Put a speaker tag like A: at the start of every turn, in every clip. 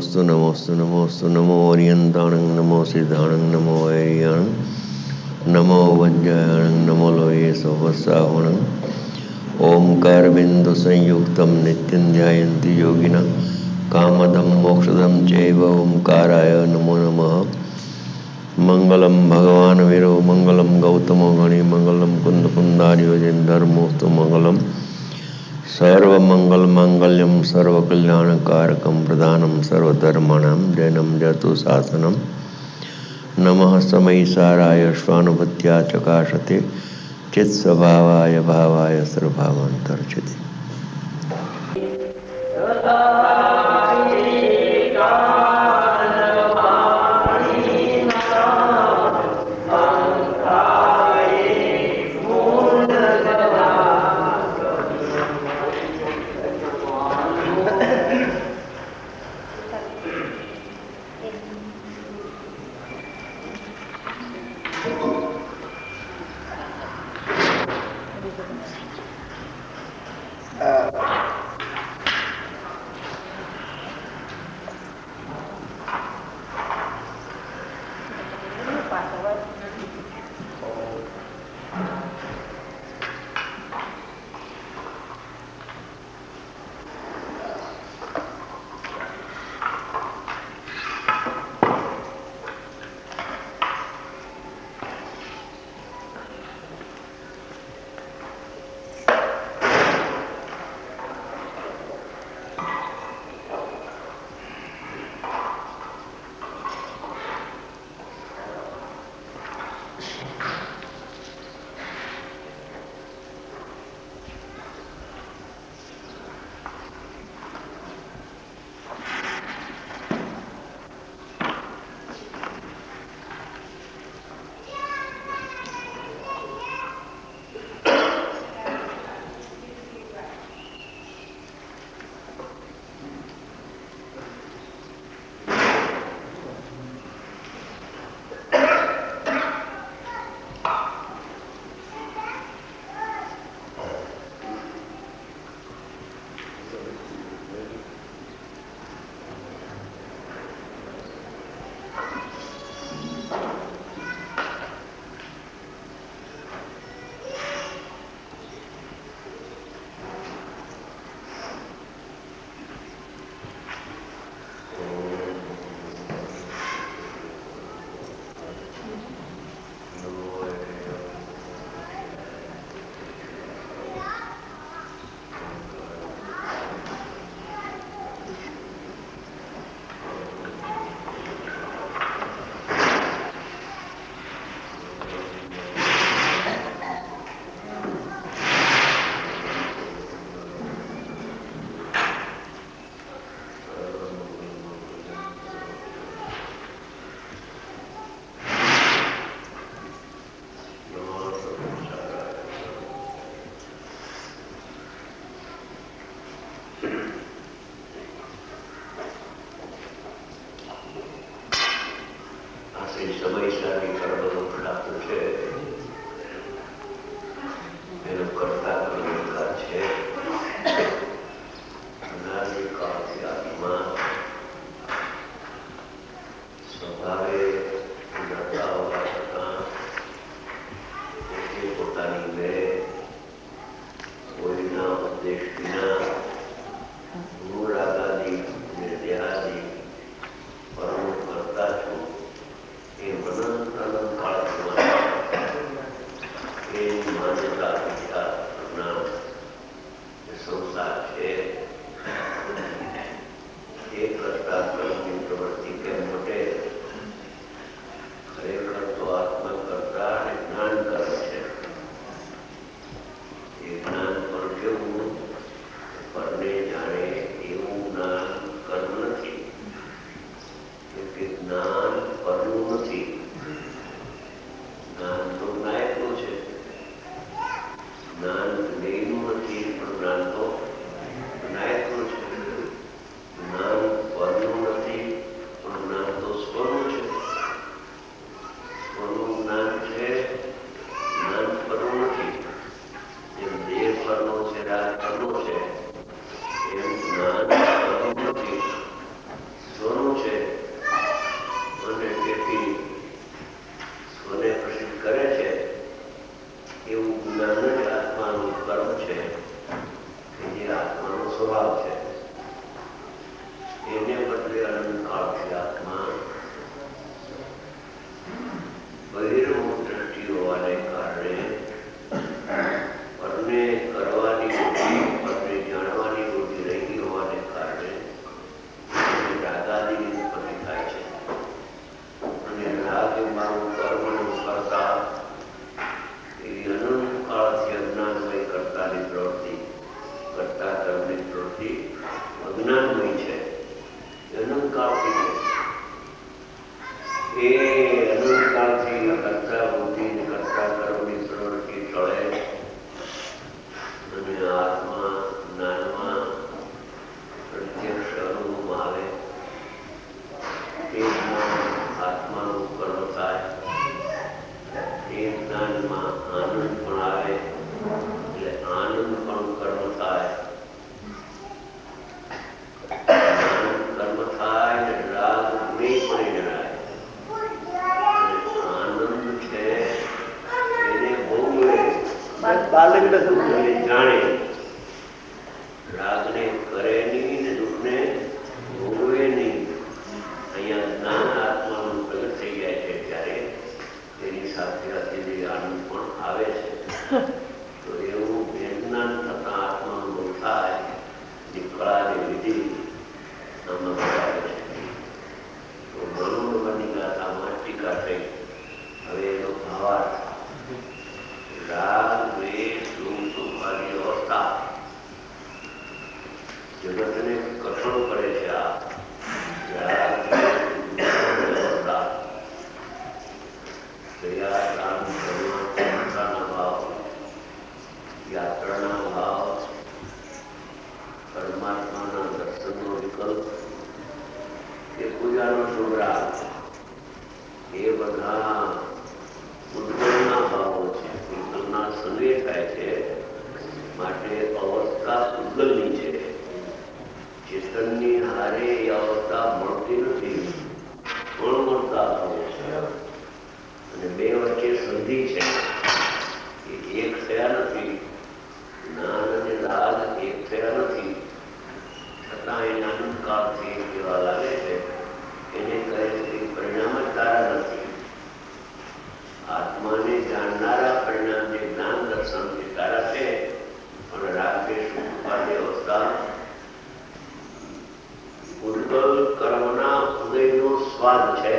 A: नमोस्तु नमोस्तु नमोस्तु नमो ओरियंताणं नमो सिद्धाणं नमो ऐरियाणं नमो वज्रायणं नमो लोये सोवसावणं ओंकार बिंदु संयुक्तं नित्यं ध्यायन्ति योगिनः कामदं मोक्षदं चैव ओंकाराय नमो नमः। मंगलम भगवान वीरो मंगलम गौतमो गणि मंगलम कुंद कुंदार्योजन धर्मोस्तु मंगलम सर्वमंगल मांगल्यम सर्वकल्याणकारकम प्रधानम सर्वधर्माणां जैनम जतु शासनम नमः समयिसाराय स्वानुभूत्या चकाशते चित्स्वभावाय भावाय सर्वभावान्तर्चते। સ્વભાવ છે. એને બદલે અનંતકાળથી આત્મા બહિર્મુખ દ્રષ્ટિ હોવાને કારણે પરને કરવાની બુદ્ધિ, પરને જાણવાની બુદ્ધિ રહી હોવાને કારણે રાગાદિની ઉત્પત્તિ થાય છે. અને રાગ એ મારું કર્મનું કરતા એવી અનંતકાળથી અજ્ઞાનમય કરતાની પ્રવૃત્તિ, કરતા કર્મની પ્રવૃત્તિ અજ્ઞાનમય છે. અનંતકાળથી એ અનંતકાળથી કરતા બુદ્ધિ, કરતા કર્મની પ્રવૃત્તિ ટળે અને આત્મા જ્ઞાનમાં પ્રત્યક્ષ અનુભવમાં આવે. એ જ્ઞાન આત્માનું કર્મ થાય. એ જ્ઞાનમાં આનંદ પણ આવે એટલે આનંદ પણ કર્મ થાય. કર્મ થાય ને રાગ નહીં પડી જણાય. આનંદ છે એને ભોગવે, જાણે. રાગને કરે નહીં ને દુઃખને ભોગવે નહીં. અહીંયા જ્ઞાન આત્માનું પ્રગટ થઈ જાય છે ત્યારે તેની સાથે સાથે આનંદ પણ આવે છે. તો એવું જ્ઞાન થતા આત્માનું થાય એ કળાને લીધી આમાં બતાવે છે. તો મનોમની ગાથામાં ટીકા થઈ. હવે એનો ભાવાર્થ રાગ, દ્વેષ, સુખ, સુખાની અવસ્થા જગતને કઠણ કરે છે. આ રાગ, અવસ્થા દયા, દાન, કરુણા, ભાવ, યાત્રાના ભાવ, પરમાત્માના દર્શનનો વિકલ્પ, એ પૂજાનો શુભ રાગ, એ બધા ઉદ્ગલના ભાવો છે. ઉદ્ગલના સંગે થાય છે માટે અવસ્થા ઉદ્ગલની છે. ચેતનની હારે એ અવસ્થા મળતી નથી, પણ મળતા ભાવો છે. અને બે વચ્ચે સંધિ છે. એ એક થયા નથી. જ્ઞાન અને રાગ એક થયા નથી. છતાં એને અનંતકાળથી કેવા લાગે છે. એને કહે છે પરિણામ જ તારા નથી. આત્માને જાણનારા પરિણામ જે જ્ઞાન દર્શન જે તારા છે, પણ રાગે સુખની અવસ્થા ઉદ્ગલ કર્મના ઉદયનો સ્વાદ છે.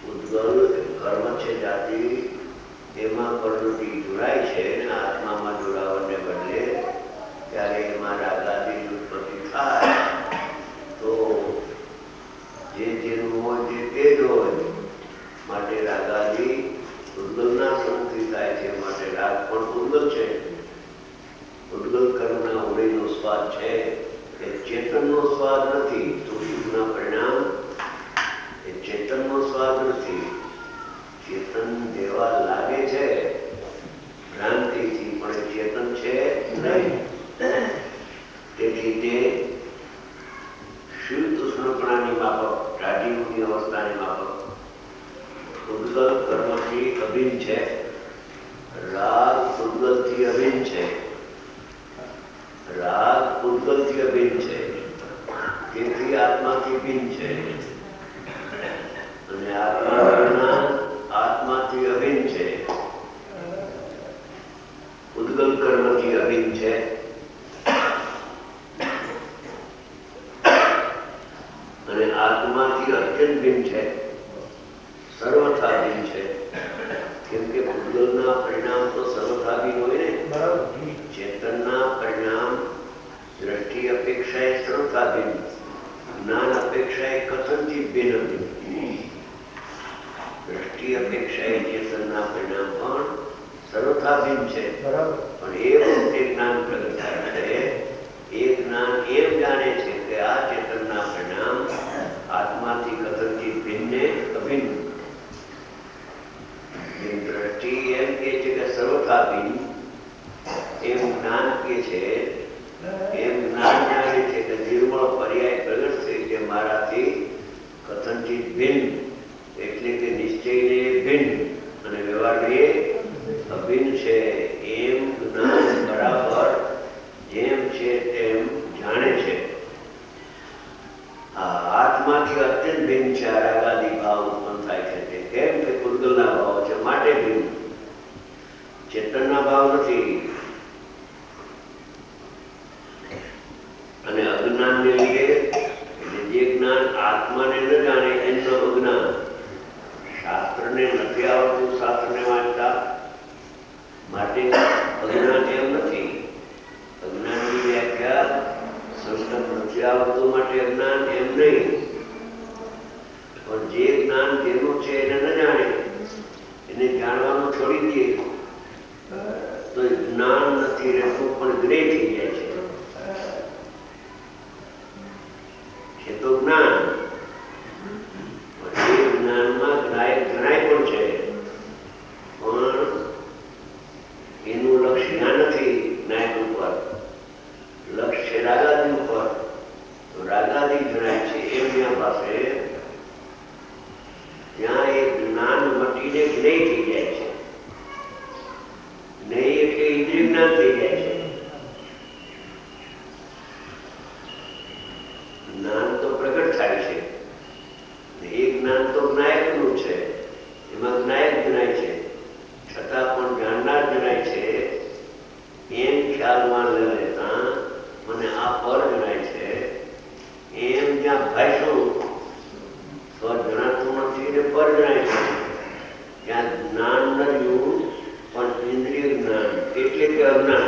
A: ઉદ્ગલ કર્મ છે જાતિ, એમાં પ્રવૃત્તિ જોડાય છે અને આત્મામાં જોડાવાને બદલે ત્યારે એમાં રાગાદિની ઉત્પત્તિ થાય. તો જે જેનું હોય તે જ હોય માટે રાગાદિ ઉદ્ગલના સંગથી થાય છે. માટે રાગ પણ ઉદ્ગલ છે. ઉદ્ગલ કર્મના ઉદયનો સ્વાદ છે. એ ચેતનનો સ્વાદ નથી. સુખના પરિણામ એ ચેતનનો સ્વાદ નથી. ચેતન જેવા લાગે છે ભ્રાંતિથી, પણ એ ચેતન છે નહીં. તેથી તે શુદ્ધ ઉષ્ણપણાની માફક, ટાઢીની અવસ્થાની માફક ઉદ્ગલ કર્મથી અભિન્ન છે. રાગ ઉદ્ગલથી અભિન્ન છે. રાગ ઉદ્ગલથી અભિન્ન છે. તેથી આત્માથી ભિન્ન છે. અને આત્માથી અભિન્ન છે. ઉદ્ગલ કર્મથી અભિન્ન છે. અને આત્માથી અત્યંત ભિન્ન છે. સર્વથા ભિન્ન છે. કેમ કે ઉદ્ગલના પરિણામ તો સર્વથા ભિન્ન હોય ને. ચેતનના પરિણામ દ્રષ્ટિ અપેક્ષાએ સર્વથા ભિન્ન, જ્ઞાન અપેક્ષાએ કથનથી ભિન્ન. દ્રષ્ટિ અપેક્ષાએ ચેતનના પરિણામ પણ સર્વથા ભિન્ન છે. પણ એ વખતે જ્ઞાન પ્રગટ થાય છે. એ જ્ઞાન એમ જાણે છે કે આ ચેતનના પરિણામ આત્માથી કથનથી ભિન્ને અભિન્ન. દ્રષ્ટિ એમ કે છે કે સર્વથા ભિન્ન, એમ જ્ઞાન કે છે. એમ જ્ઞાન જાણે છે કે નિર્મળ પર્યાય પ્રગટ થઈ છે મારાથી કથનથી ભિન્ન, એટલે કે નિશ્ચયને ભિન્ન અને વ્યવહાર એ અભિન્ન છે. એમ જ્ઞાન બરાબર ચેતનના ભાવ નથી. અને અજ્ઞાનને લીધે એટલે જે જ્ઞાન આત્માને ન જાણે એનું અજ્ઞાન. શાસ્ત્રને નથી આવડતું શાસ્ત્રને વાંચતા માટે અજ્ઞાન એમ નથી. અજ્ઞાનની વ્યાખ્યા સંસ્કૃત નથી આવડતું માટે અજ્ઞાન એમ નહીં. પણ જે જ્ઞાન જેનું છે એને ન જાણે, એને જાણવાનું છોડી દઈએ તો જ્ઞાન નથી રહેતું પણ ગ્રે થઈ જાય છે. એ તો જ્ઞાન, એ જ્ઞાનમાં જ્ઞાય જણાય પણ છે, પણ એનું લક્ષ્ય જ્ઞાન નથી. જ્ઞાય ઉપર લક્ષ્ય છે રાગાદી ઉપર. તો રાગાદી જણાય છે એમની પાસે ત્યાં એ જ્ઞાન મટીને જ્ઞેય થઈ જાય છે. જ્ઞેય એટલે ઇન્દ્રિય જ્ઞાન થઈ જાય છે. જ્ઞાન તો પ્રગટ થાય છે. એ જ્ઞાન તો જ્ઞાયકનું છે, એમાં જ્ઞાયક જણાય છે, છતાં પણ જાણનાર જણાય છે. એમ ખ્યાલમાં લેતા મને આ પર જણાય છે એમ જ્યાં ભાઈશું તો જણાતું નથી ને પર જણાય છે. ત્યાં જ્ઞાન ન રહ્યું પણ ઇન્દ્રિય જ્ઞાન એટલે કે અજ્ઞાન.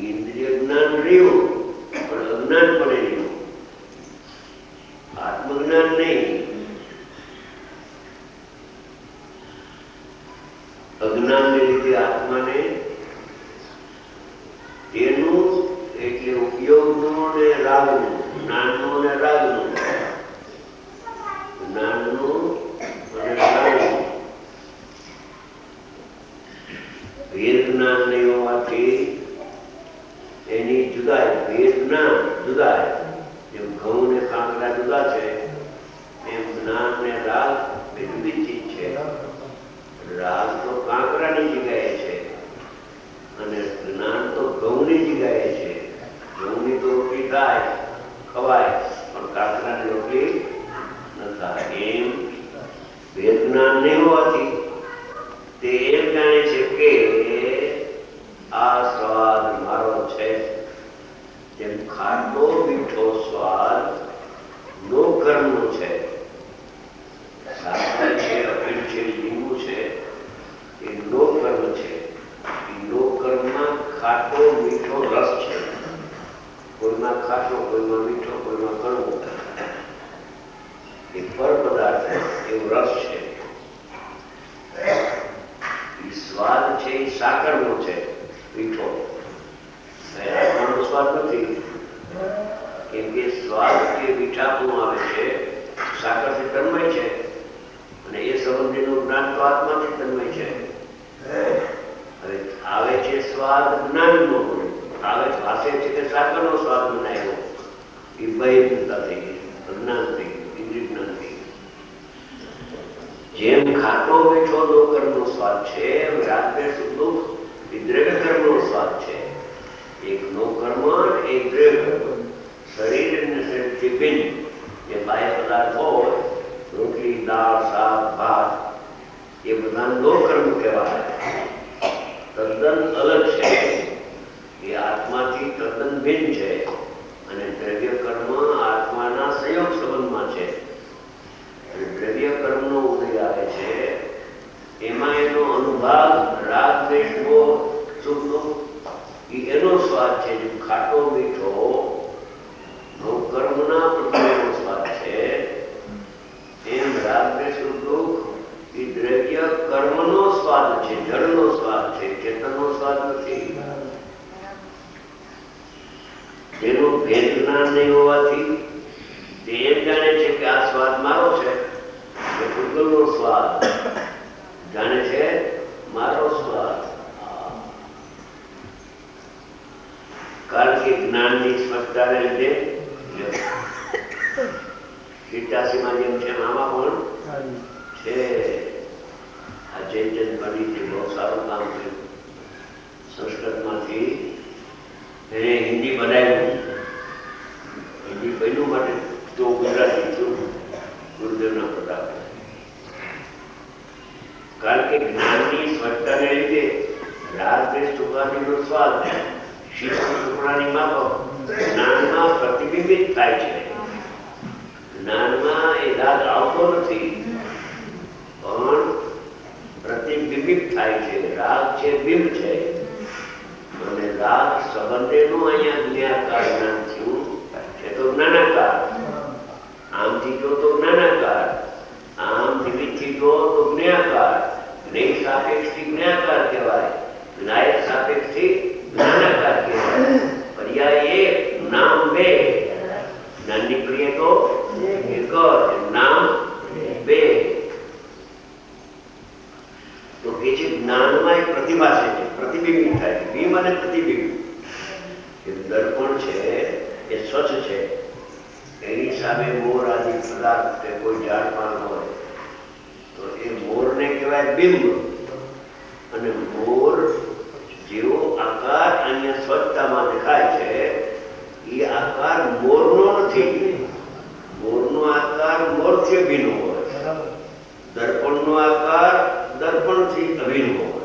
A: ઇન્દ્રિય જ્ઞાન રહ્યું પણ અજ્ઞાન પણ રહ્યું, આત્મજ્ઞાન નહીં. અજ્ઞાનને લીધે આત્માને તેનું એટલે ઉપયોગનું ને રાગનું, જ્ઞાનનું ને રાગનું, જ્ઞાનનું અને રાગનું ભેદ જ્ઞાન નહીં હોવાથી એની જુદાઈ. ભેદ જ્ઞાન જુદાઈ. જેમ ઘઉં ને કાંકરા જુદા છે એમ જ્ઞાન ને રાગ બે જુદી ચીજ છે. રાગ તો કાંકરાની જગ્યાએ છે અને જ્ઞાન તો ઘઉંની જગ્યાએ છે. ઘઉંની તો રોટલી થાય ખવાય પણ કાંકરાની રોટલી ન થાય. એમ ભેદ જ્ઞાન નહીં હોવાથી તે એમ જાણે છે કે આ સ્વાદ મારો છે. જેમ ખાટો મીઠો સ્વાદ નો કર્મનો છે. સાકર છે, અપીલ છે, લીંબુ છે, એ નો કર્મ છે. એ નો કર્મમાં ખાટો મીઠો રસ છે. કોઈમાં ખાટો, કોઈમાં મીઠો, કોઈમાં કડવો. એ પર પદાર્થ એવો રસ છે. એ સ્વાદ છે એ સાકરનો છે, મીઠો. આત્માનો સ્વાદ નથી. કેમ કે સ્વાદ કે મીઠાપણું આવે છે સાકરથી તન્મય છે અને એ સંબંધીનું જ્ઞાન તો આત્માથી તન્મય છે. હવે આવે છે સ્વાદ જ્ઞાનનો, આવે પાસે છે કે સાકરનો સ્વાદ બનાવ્યો. એ બહિર્મુખતા થઈ ગઈ, અજ્ઞાન થઈ ગયું, ઇન્દ્રિય જ્ઞાન થઈ ગયું. જેમ ખાટો મીઠો નો કર્મનો સ્વાદ છે એમ રાગદ્વેષ દુઃખ એ દ્રવ્ય કર્મનો સ્વાદ છે. એક નો કર્મ એક દ્રવ્ય કર્મ. શરીર અને શરીરથી ભિન્ન જે બાહ્ય પદાર્થ હોય, રોટલી, દાળ, શાક, ભાત, એ બધા નો કર્મ કહેવાય. તદ્દન અલગ છે. એ આત્માથી તદ્દન ભિન્ન છે અને દ્રવ્ય કર્મ આત્માના સંયોગ સંબંધમાં છે. અને દ્રવ્ય કર્મનો ઉદય આવે છે એમાં એનો અનુભાગ રાગ દ્વેષ સુખ દુઃખ એનો સ્વાદ છે. જેમ ખાટો મીઠો નો કર્મના પ્રત્યેનો સ્વાદ છે એમ રાગ દ્વેષ દુઃખ એ દ્રવ્ય કર્મનો સ્વાદ છે, જળનો સ્વાદ છે, ચેતનનો સ્વાદ નથી. તેનું ભેદ જ્ઞાન નહીં હોવાથી તે એમ જાણે છે કે આ સ્વાદ મારો છે. એ પૂતગલનો સ્વાદ જાણે છે મારો સ્વાદ. કારણ કે જ્ઞાનની સ્પષ્ટતાને લીધે 87માં જેમ છે આમાં પણ છે. આ જયચંદ પંડિતે બહુ સારું કામ કર્યું. સંસ્કૃતમાંથી એને હિન્દી બનાવ્યું. હિન્દી બન્યું માટે તો ગુજરાતી થયું ગુરુદેવના પ્રતાપ.
B: કે જ્ઞાનની સ્વચ્છતાને લીધે રાગ દ્વેષ સુખાદીનો સ્વાદ શીતળ સુખડાની માફક જ્ઞાનમાં પ્રતિબિંબિત થાય છે. જ્ઞાનમાં એ રાગ આવતો નથી પણ પ્રતિબિંબિત થાય છે. રાગ છે બિંબ છે અને રાગ સંબંધેનું અહીંયા જ્ઞાકાર જ્ઞાન થયું છે તો જ્ઞાનાકાર. આમથી જો તો જ્ઞાનાકાર, આમ નિમિત્તથી જો તો જ્ઞાકાર. જ્ઞેય સાપેક્ષથી જ્ઞાકાર કહેવાય, જ્ઞાયક સાપેક્ષથી જ્ઞાનાકાર કહેવાય. પર્યાય એક, નામ બે. જ્ઞાનની ક્રિયા તો એક જ, નામ બે. તો કે છે જ્ઞાનમાં એક પ્રતિભાષે છે, પ્રતિબિંબિત થાય છે. બિંબ અને પ્રતિબિંબ. દર્પણ છે એ સ્વચ્છ છે, એની સામે મોર આદિ પદાર્થ કે કોઈ ઝાડ પાન હોય તો એ મોરને કહેવાય બિંબ. અને મોર જેવો આકાર અહીંયા સ્વચ્છતામાં દેખાય છે એ આકાર મોરનો નથી. મોરનો આકાર મોરથી અભિન્ન હોય, દર્પણનો આકાર દર્પણથી અભિન્ન હોય.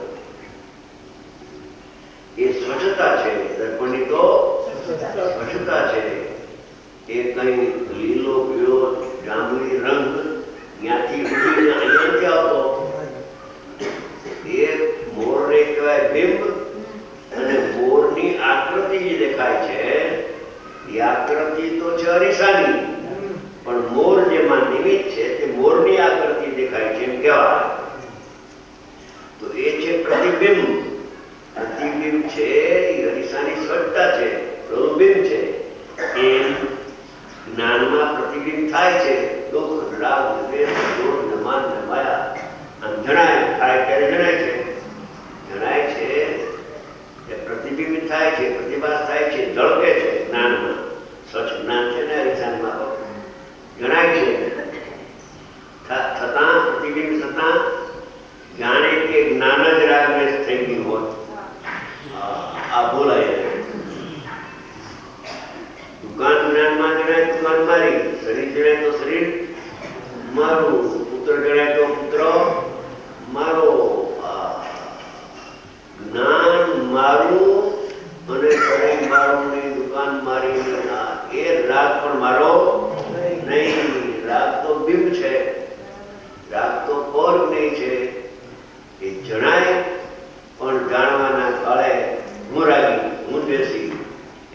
B: એ સ્વચ્છતા છે, દર્પણની તો સ્વચ્છતા છે. એ કઈ લીલો પીળો જાંબલી રંગ ત્યાંથી ઉડીને અહીંયા નથી આવતો. એ મોરને કહેવાય બિંબ. અને મોરની આકૃતિ જે દેખાય છે એ આકૃતિ તો છે અરીસાની, પણ મોર જેમાં નિમિત્ત છે તે મોરની આકૃતિ દેખાય છે એમ કહેવાય. તો એ છે પ્રતિબિંબ. પ્રતિબિંબ છે એ અરીસાની સ્વચ્છતા છે, પ્રતિબિંબ છે. એમ જ્ઞાનમાં પ્રતિબિંબ થાય છે. દુઃખ, રાગ, દ્વેષ, ક્રોધ, માન, માયા આમ જણાય થાય ત્યારે જણાય છે. જણાય છે એ પ્રતિબિંબિત થાય છે, પ્રતિભાસ થાય છે, ઝળકે છે. જ્ઞાનમાં સ્વચ્છ જ્ઞાન છે ને અરીસાનમાં જણાય છે. છતાં પ્રતિબિંબ થતાં જાણે કે જ્ઞાન જ રાગને થઈ ગયું હોય. આ બોલાય. દુકાન જ્ઞાનમાં જણાય દુકાન મારી, શરીર જણાય તો શરીર મારું, પુત્ર જણાય તો પુત્ર મારો. જ્ઞાન મારું અને શરીર મારું ને દુકાન મારી, એ રાગ પણ મારો નહીં. રાગ તો બિંબ છે, રાગ તો પર નહીં છે. એ જણાય પણ જાણવાના કાળે હું રાગી, હું દ્વેષી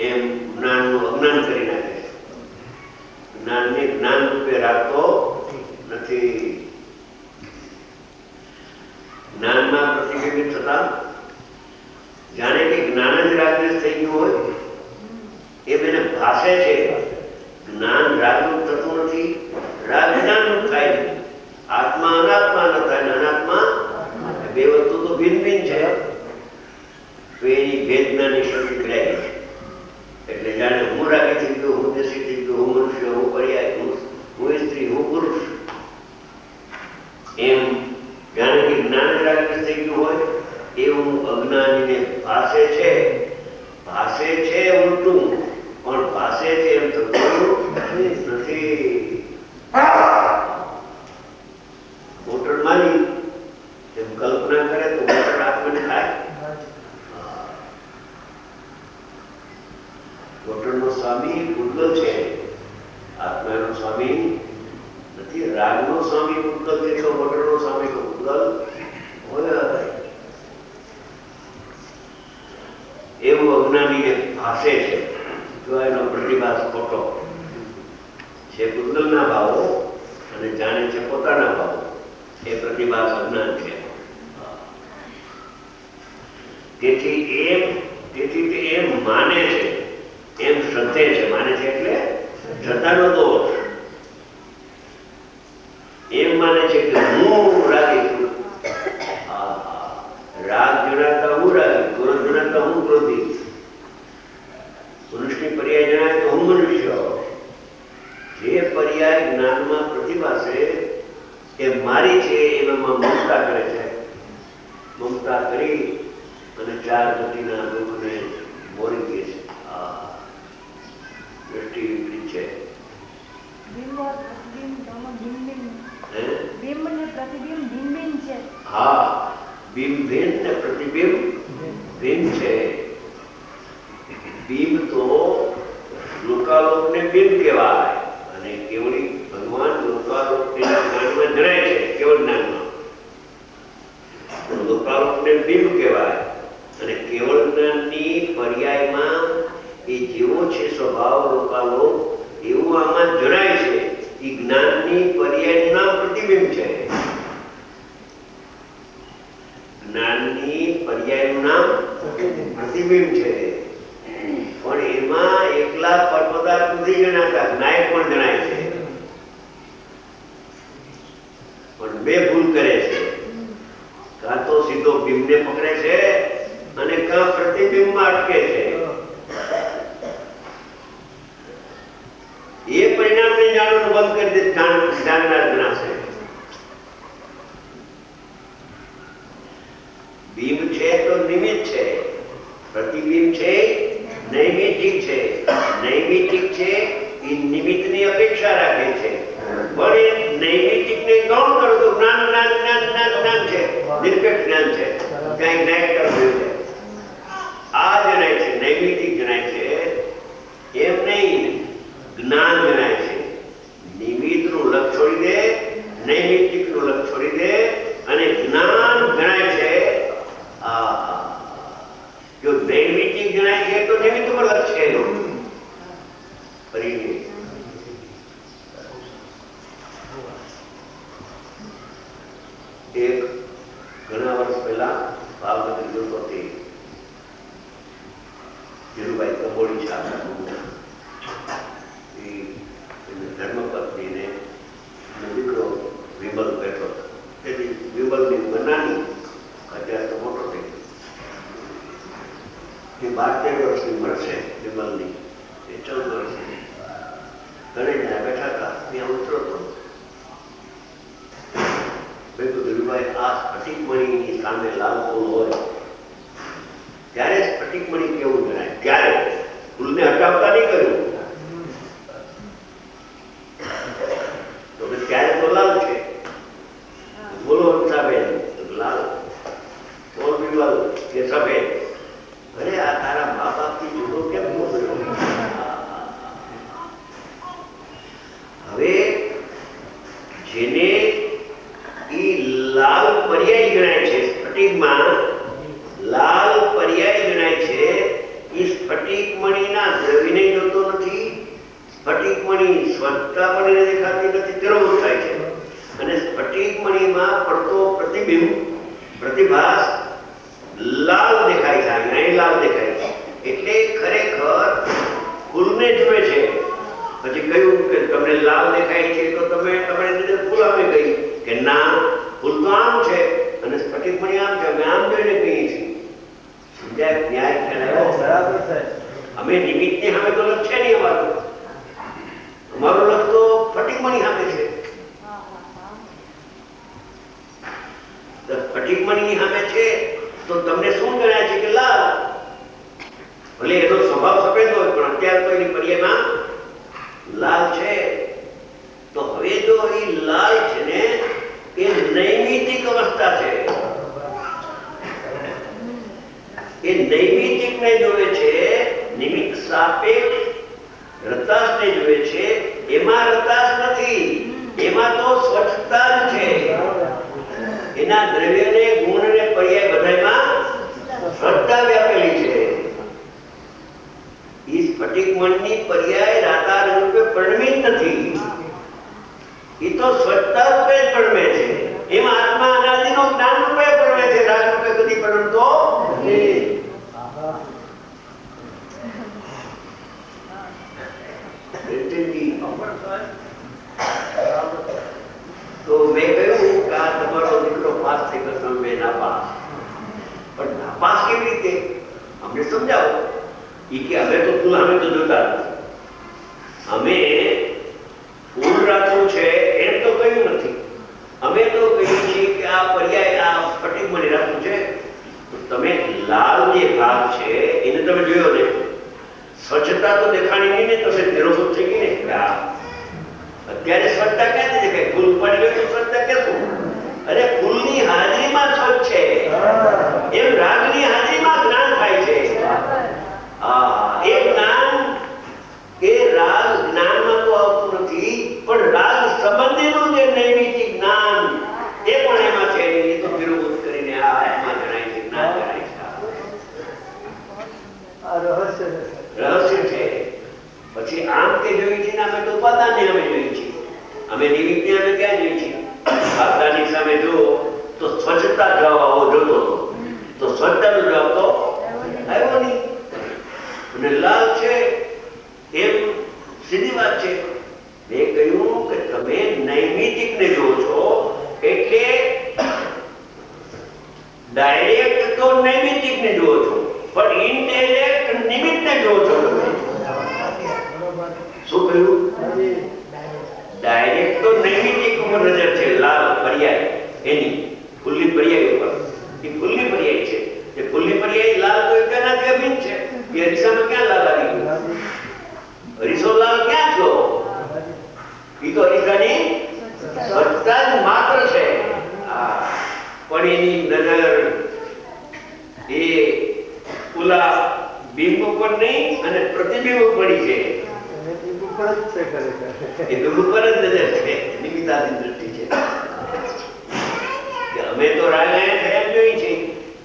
B: એમ જ્ઞાનનું અજ્ઞાન કરી નાખે છે. જ્ઞાનને જ્ઞાન રૂપે રાખતો નથી. જ્ઞાનમાં પ્રતિબિંબિત થતા જાણે કે જ્ઞાન જ રાગદ્વેષ થઈ ગયું હોય એમ એને ભાષે છે. જ્ઞાન રાગરૂપ થતું નથી, રાગ જ્ઞાનરૂપ થાય છે. આત્મા અનાત્મા ન થાય, અનાત્મા બે વસ્તુ તો ભિન્ન ભિન્ન છે. તો એની ભેદ જ્ઞાનની શક્તિ કરાય છે. એટલે જાણે હું રાગી થઈ ગયો, હું દેશી થઈ ગયો, હું મનુષ્ય, હું પર્યાય, હું સ્ત્રી, હું પુરુષ એમ જાણે કે જ્ઞાન રાગદ્વેષ થઈ ગયું હોય એવું અજ્ઞાનીને ભાષે છે. ભાષે છે ઉલટું, પણ ભાષે છે એમ તો નથી. મોટર માની એમ કલ્પના કરે તો મોટર આત્મને થાય. મોટરનો સ્વામી ભૂતગલ છે, આત્માનો સ્વામી નથી. રાગનો સ્વામી ભૂતગલ છે તો મોટરનો સ્વામી ભૂતગલ હોય. એવું અજ્ઞાનીને ભાષે છે. જો એનો પ્રતિભાસ ખોટો છે, ભૂતગલના ભાવો અને જાણે છે પોતાના ભાવો, એ પ્રતિભાસ અજ્ઞાન છે. તેથી તે એમ માને છે, એમ શ્રદ્ધે છે. માને છે એટલે શ્રદ્ધાનો દોષ. એમ માને છે કે હું રાગી છું. રાગ જણાતા હું રાગી, ક્રોધ જણાતા હું ક્રોધી, મનુષ્યની પર્યાય જણાય તો હું મનુષ્ય. જે પર્યાય જ્ઞાનમાં પ્રતિભાસે એ મારી છે એમાં મમતા કરે છે. મમતા કરી અને ચાર ગતિના દુઃખને મોરી દે છે. દ્રષ્ટિ વિપરીત છે. હા, બિંબ ભિન્ન ને પ્રતિબિંબ ભિન્ન છે. બિંબ તો લોકાલોકને બિંબ કહેવાય અને કેવળી ભગવાન લોકાલોકને જ્ઞાનમાં જણાય છે. કેવળ જ્ઞાનમાં લોકાલોકને બિંબ કહેવાય અને કેવળ જ્ઞાનની પર્યાયમાં એ જેવો છે સ્વભાવ લોકાલોક એવું આમાં જણાય છે. એ જ્ઞાનની પર્યાયનું નામ પ્રતિબિંબ છે. જ્ઞાનની પર્યાયનું નામ પ્રતિબિંબ છે. પણ એમાં એકલા પરપદાર્થ નથી જણાતા, જ્ઞાય પણ જણાય છે. પણ બે ભૂલ કરે છે. કાં તો સીધો બિંબને પકડે છે અને કાં પ્રતિબિંબમાં અટકે છે. એ પરિણામને જાણવાનું બંધ કરી દે, જાણનાર જણાશે. બિંબ છે તો નિમિત્ત છે, પ્રતિબિંબ છે નૈમિતિક છે. નૈમિતિક છે એ નિમિત્તની અપેક્ષા રાખે છે. પણ એ નૈમિતિકને ગૌણ કરો તો જ્ઞાન જ્ઞાન જ્ઞાન જ્ઞાન જ્ઞાન છે, નિરપેક્ષ જ્ઞાન છે. ક્યાંય જ્ઞાન કરવું છે આ જણાય છે, નૈમિતિક જણાય છે. એમ નહીં, જ્ઞાન જણાય છે. નિમિત્તનું લક્ષ છોડી દે, નૈમિતિકનું લક્ષ છોડી દે અને જ્ઞાન જણાય છે. જો નૈમિતિક જણાય છે તો નિમિત્ત પર લક્ષ છે. એક ઘણા વર્ષ પહેલા ભાવનગર ગયો તે ધીરુભાઈ કંબોળી ધર્મપત્નીને દીકરો વિમલ બેઠો. તેથી વિમલની ઉંમર નાની, અત્યારે તો મોટો થઈ ગયો. 12-13 વર્ષની ઉંમર છે વિમલની, એ 14 વર્ષની. ઘરે જણા બેઠા હતા, ત્યાં ઉતરો હતો. મેં તો ધીરુભાઈ આ સ્ફટિકમણીની સામે લાલ ફૂલ હોય ત્યારે સ્ફટિકમણી કેવું જણાય, ત્યારે ફૂલને હટાવતા નહીં કર્યું તો ત્યારે તો લાલ છે. બોલો હંસાબેન, લાલ. બોલ વિમલ કે સફેદ. અરે આ તારા મા બાપથી જુદો કેમ બોલ્યો? હવે જેને લાલ પર્યાય ગણાય છે, સ્ફટિકમાં લાલ પર્યાય ગણાય છે, એ સ્ફટિકમણીના દ્રવ્યને જોતો નથી, સ્ફટિકમણી સ્વચ્છતાપણે દેખાતી નથી, તેનો બોધ થાય છે. અને સ્ફટિકમણીમાં પડતો પ્રતિબિંબ, પ્રતિભાસ લાલ દેખાય છે. અહીં લાલ દેખાય છે એટલે ખરેખર ફૂલને જુએ છે. પછી કહ્યું કે તમને લાલ દેખાય છે તો તમે તમારી ફૂલ અમે કહી કે ના, ફૂલ તો આમ છે અને સ્ફટિકમણી આમ છે. અમે આમ જોઈને કહીએ છીએ. સમજાય? ન્યાય ખ્યાલ બરાબર છે. અમે નિમિત્તની સામે તો લક્ષ છે નહીં અમારું. અમારું લક્ષ તો સ્ફટિકમણી સામે છે. સ્ફટિકમણી સામે છે તો તમને શું જણાય છે કે લાલ. ભલે એનો સ્વભાવ સફેદ હોય પણ અત્યારે તો એની પર્યાયમાં લાલ છે. તો હવે જો એ લાલ છે ને એ નૈમિતિક અવસ્થા છે. એ નૈમિતિકને જોવે છે, નિમિત્ત સાપેક્ષ રતાશને જોવે છે. એમાં રતાશ નથી, એમાં તો સ્વચ્છતા જ છે. એના દ્રવ્યને ગુણ અને પર્યાય બધામાં સ્વચ્છતા વ્યાપેલી છે. એ સ્ફટિકમણની પર્યાય રાતા રૂપે પરિણમિત નથી, એ તો સ્વચ્છતા રૂપે જ પરિણમે છે. એમાં આત્મા અનાદિનો જ્ઞાન રૂપે પરિણમે છે, રાગ રૂપે કદી પરિણમતો નથી. તો મેં કહ્યું કે આ તમારો દીકરો પાસ થઈ ગયો, તમે નાપાસ. પણ નાપાસ કેવી રીતે અમને સમજાવો. એ કે અમે તો ફૂલ અમે તો જોતા નથી, અમે ફૂલ રાખવું છે એમ તો કહ્યું નથી. અમે તો કહીએ છીએ કે આ પર્યાય આ સ્ફટિકમણી રાખવું છે. તો તમે લાલ જે ભાગ છે એને તમે જોયો ને, સ્વચ્છતા તો દેખાણી નહીં ને, તમે નિરોધ થઈ ગઈ ને. અત્યારે સ્વચ્છતા ક્યાંથી દેખાય? ફૂલ પડી ગયું તો સ્વચ્છતા કેશું? અરે ફૂલની હાજરીમાં સ્વચ્છ છે. સામે જુઓ તો સ્વચ્છતા જવાબ આવો જોતો હતો, તો સ્વચ્છતાનો જવાબ તો આવ્યો નહીં. અને લાલ છે એમ સીધી વાત છે. મેં કહ્યું કે તમે નૈમિતિકને જુઓ છો એટલે ડાયરેક્ટ તો નૈમિતિકને જુઓ છો, પણ ઇનડાયરેક્ટ નિમિત્તને જુઓ છો. શું કહ્યું? ડાયરેક્ટ તો નૈમિતિક ઉપર નજર છે, લાલ પર્યાય એની ખુલ્લી પર્યાય ઉપર. એ ખુલ્લી પર્યાય છે, એ ખુલ્લી પર્યાય લાલ તો એકાનાથી અભિન્ન છે. એ અરીસામાં ક્યાં લાલ આવી ગયો? અરીસો લાલ ક્યાં છો? એ તો અરીસાની સ્વચ્છતા જ માત્ર છે. પણ એની નજર એ ઓલા બિંબ ઉપર નહીં અને પ્રતિબિંબ પડી છે. એ બિંબ ઉપર જ નજર છે, નિમિત્તાની દ્રષ્ટિ છે. અમે તો રામાયણ એમ જોઈ છે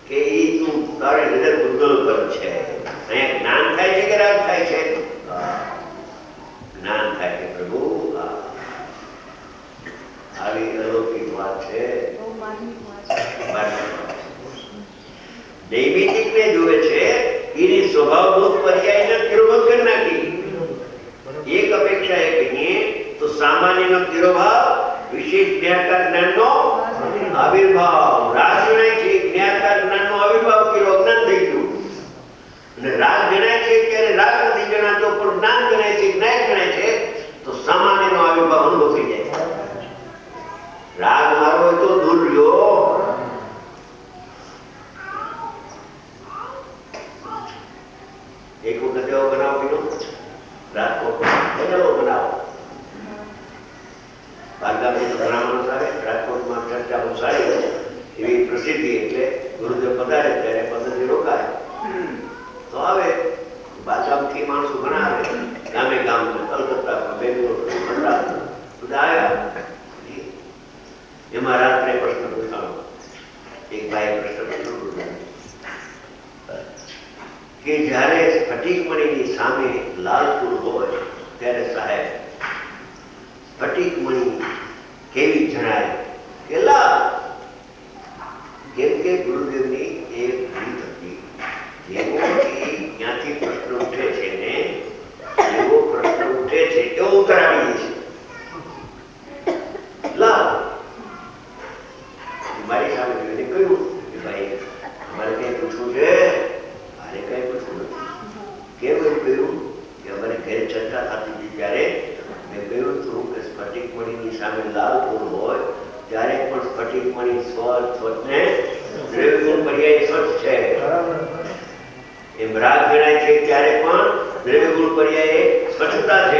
B: કે એ તું તારે નજર ભૂગોળ પર છે. અહીંયા જ્ઞાન થાય છે કે રાગ થાય છે? જ્ઞાન થાય છે. પ્રભુ આવી અલૌકિક વાત છે. નૈમિતિકને જુએ છે, એની સ્વભાવભૂત પર્યાયને તિરોભાવ કરી નાખી. એક અપેક્ષા એ કહીએ તો સામાન્યનો તિરોભાવ વિશેષ જ્ઞાતા જ્ઞાનનો આવિર્ભાવ. રાગ ગણાય છે, જ્ઞાતા જ્ઞાનનો આવિર્ભાવ કર્યો, અજ્ઞાન થઈ ગયું. અને રાગ ગણાય છે ત્યારે રાગ નથી ગણાતો, પણ જ્ઞાન ગણાય છે, જ્ઞાન ગણાય છે, તો સામાન્યનો આવિર્ભાવ અનુભવ થઈ જાય. રાગ મારો હોય તો દૂર રહ્યો. એક વખત એવો બનાવ બન્યો રાજકોટ, બનાવો બારગામથી તો ઘણા માણસ આવે. રાજકોટમાં ચર્ચા બહુ સારી એવી પ્રસિદ્ધિ, એટલે ગુરુદેવ પધારે ત્યારે 15 દી રોકાય તો આવે. બારગામથી માણસો ઘણા આવે, ગામે ગામ, કલકત્તા, બેંગ્લોર, મદ્રાસ બધા આવ્યા. એમાં રાત્રે પ્રશ્ન પૂછાણો. એક ભાઈ પ્રશ્ન પૂછ્યો કે જ્યારે સ્ફટિકમણીની સામે લાલ ફૂલ હોય ત્યારે સાહેબ સ્ફટિકમણી કેવી જણાય? કે લાલ. કેમ કે ગુરુદેવની એક રીત હતી, જ્યાંથી પ્રશ્ન ઉઠે છે ને એવો પ્રશ્ન ઉઠે છે એવો ઉત્તર આવી જાય છે. લાલ. મારી સામે જોઈને કહ્યું કે ભાઈ અમારે કઈ પૂછવું છે? મારે કઈ પૂછવું નથી. કેમ એમ કહ્યું? કે અમારે ઘરે ચર્ચા થતી હતી ત્યારે મેં કહ્યું હતું કે સ્ફટિકમણીની સામે લાલ ફૂલ હોય ત્યારે પણ સ્ફટિકમણી સ્વચ્છ ને દ્રવ્યગુણ પર્યાય સ્વચ્છ છે. એમ રાગ ગણાય છે ત્યારે પણ દ્રવ્યગુણ પર્યાય સ્વચ્છતા છે,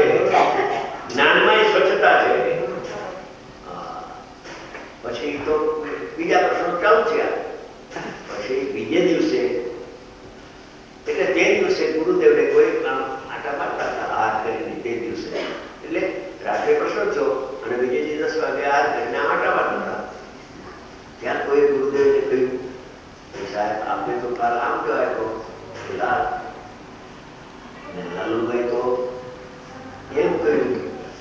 B: જ્ઞાનમાં સ્વચ્છતા છે. પછી તો બીજા પ્રશ્નો ચાલુ થયા. પછી બીજે દિવસે એટલે તે દિવસે ગુરુદેવને કોઈ આટા મારતા હતા હાથ કરીને. તે દિવસે એટલે રાત્રે પ્રશ્ન થયો અને બીજે દિવસે 10 વાગે હાથ કરીને આટા મારતા હતા. ત્યાં કોઈ ગુરુદેવને કહ્યું કે સાહેબ આપણે તો કાલ આમ કહેવાય તો લાલ. અને લાલુભાઈ તો એમ કહ્યું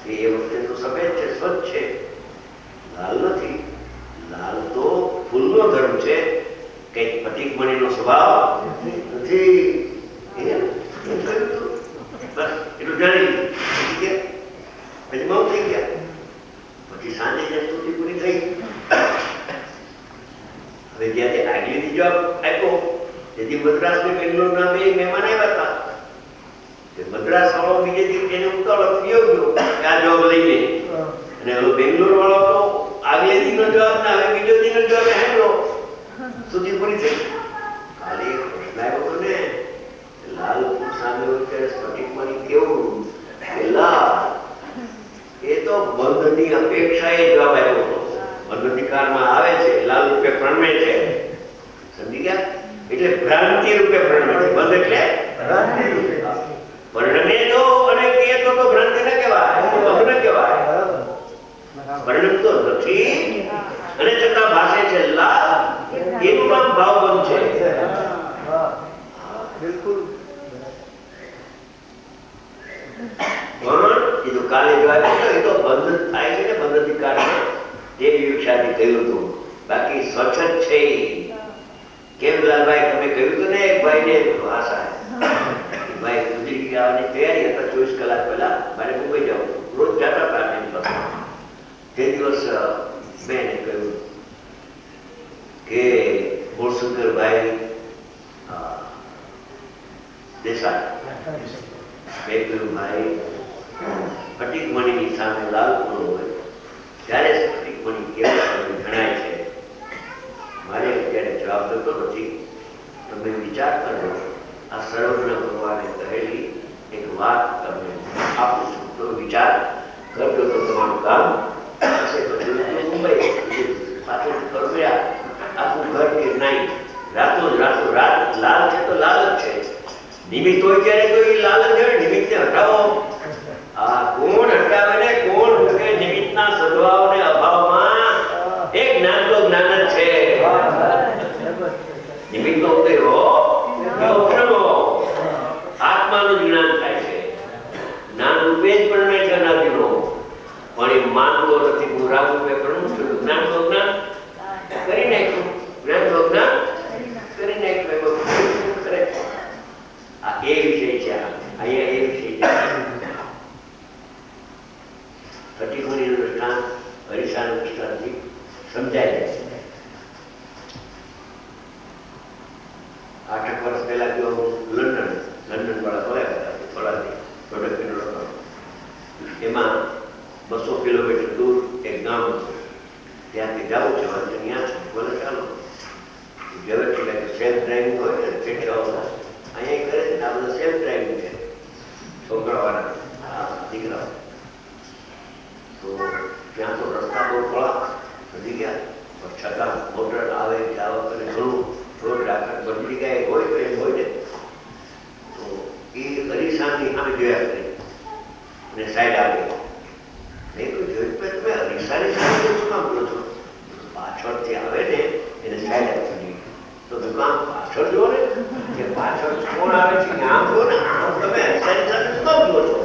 B: કે એ વખતે તો સફેદ છે, સ્વચ્છ છે, લાલ નથી. લાલ તો ફૂલનો ધર્મ છે, કઈક સ્ફટિકમણીનો સ્વભાવ નથી. બસ એટલું જાણી લીધું. પછી મૌન થઈ ગયા. પછી સાંજે જે સ્તુતિ પૂરી થઈ. હવે જ્યારે આગલી જવાબ આપ્યો તેથી મદ્રાસ ને બેંગ્લોર ના બે મહેમાન આવ્યા હતા. મદ્રાસ વાળો બીજે દિવસે એને ઉતાવળ થયો ગયો આ જવાબ લઈને, અને હવે બેંગ્લોર વાળો તો આગલે દિનનો જવાબ ના હવે બીજો દિનનો જવાબ હેલો સુધી પૂરી થઈ. ખાલી એક પ્રશ્ન આવ્યો હતો ને, લાલ ફૂલ સામે હોય ત્યારે સ્ફટિકમણી કેવું? કે લાલ. એ તો બંધની અપેક્ષાએ જવાબ આવ્યો હતો. બંધ અધિકારમાં આવે છે, લાલ રૂપે પ્રણમે છે. સમજી ગયા? એટલે ભ્રાંતિ રૂપે પ્રણમે છે. બંધ એટલે ભ્રાંતિ રૂપે પરિણમે તો અને કે તો ભ્રાંતિ ન કહેવાય, બંધ ન કહેવાય. પરિણમતો નથી અને છતાં ભાષે છે લાલ. એનું નામ ભાવબંધ છે. બિલકુલ. પણ એ તો કાલે જોવા એ તો બંધ થાય છે ને બંધ અધિકારમાં તે વિવક્ષા સ્પષ્ટતાથી કહ્યું હતું. બાકી સ્વચ્છ જ છે. કેમ લાલભાઈ તમે કહ્યું હતું ને એક ભાઈને ભાષા ભાઈ ગુજરી આવવાની તૈયારી હતા 24 કલાક પહેલા મારે મુંબઈ જવું રોજ જતા હતા તે દિવસ મેં એને કહ્યું કે ભોળશંકરભાઈ દેસાઈ મેં કહ્યું ભાઈ સ્ફટિકમણીની સામે લાલ પૂરો હોય ત્યારે સ્ફટિકમણી કેવું જણાય છે. મારે અત્યારે જવાબ દેતો નથી. તમે વિચાર કરો. આ સર્વજ્ઞ ભગવાને કહેલી એક વાત તમને આપું છું તો વિચાર કરજો તો તમારું કામ મુંબઈ પાછું ફરવ્યા આખું ઘર કે નહીં રાતો રાત લાલ છે તો લાલ જ છે. નિમિત્ત હોય ત્યારે તો એ લાલ જ હોય. નિમિત્તને હટાવો. આ કોણ હટાવે ને કોણ નિમિત્તના સદભાવને અભાવમાં એક જ્ઞાન તો જ્ઞાન જ છે. નિમિત્તનો ઉદય આત્માનું જ્ઞાન થાય છે. જ્ઞાન રૂપે જ પણ છે અનાદિનો પણ એ માનતો નથી. હું રામ રૂપે પણ જ્ઞાન તો જ્ઞાન કરી નાખ્યું. જ્ઞાન તો જ્ઞાન કરી નાખ્યું. આ એ વિષય છે. અહીંયા એ વિષય છે. સ્ફટિકમણીનું દૃષ્ટાંત હરીસાનું દૃષ્ટાંતથી સમજાય જાય છે. 8 વર્ષ પહેલા ગયો હું લંડન વાળા બોલાવ્યા એમાં 200 કિલોમીટર દૂર એક ગામ હતું. ત્યાંથી જવું છે ત્યાં છે બોલે ચાલો જવે સેલ્ફ ડ્રાઇવિંગ હોય ને રિક્ષાઓના અહીંયા કરે છે. આ બધા સેલ્ફ ડ્રાઇવિંગ છે છોકરાવાળા દીકરાઓ. તો ત્યાં તો રસ્તા બહુ થોડા વધી ગયા પણ છતાં મોટર આવે જવા કરે ઘણું રોડ રાખે બધી જગ્યાએ હોય તો એમ હોય ને. તો એ અરીસાની સામે જોયા કરે અને સાઈડ આપે. મેં કોઈ જોયું તમે અરીસાની સામે શું કામ કરો છો? પાછળથી આવે ને એને સાઈડ આપવી જોઈએ. તો મેં કામ પાછળ જુઓ ને કે પાછળ કોણ આવે છે આમ જુઓ ને આમ તમે અરીસાની સામે શું કામ જુઓ છો?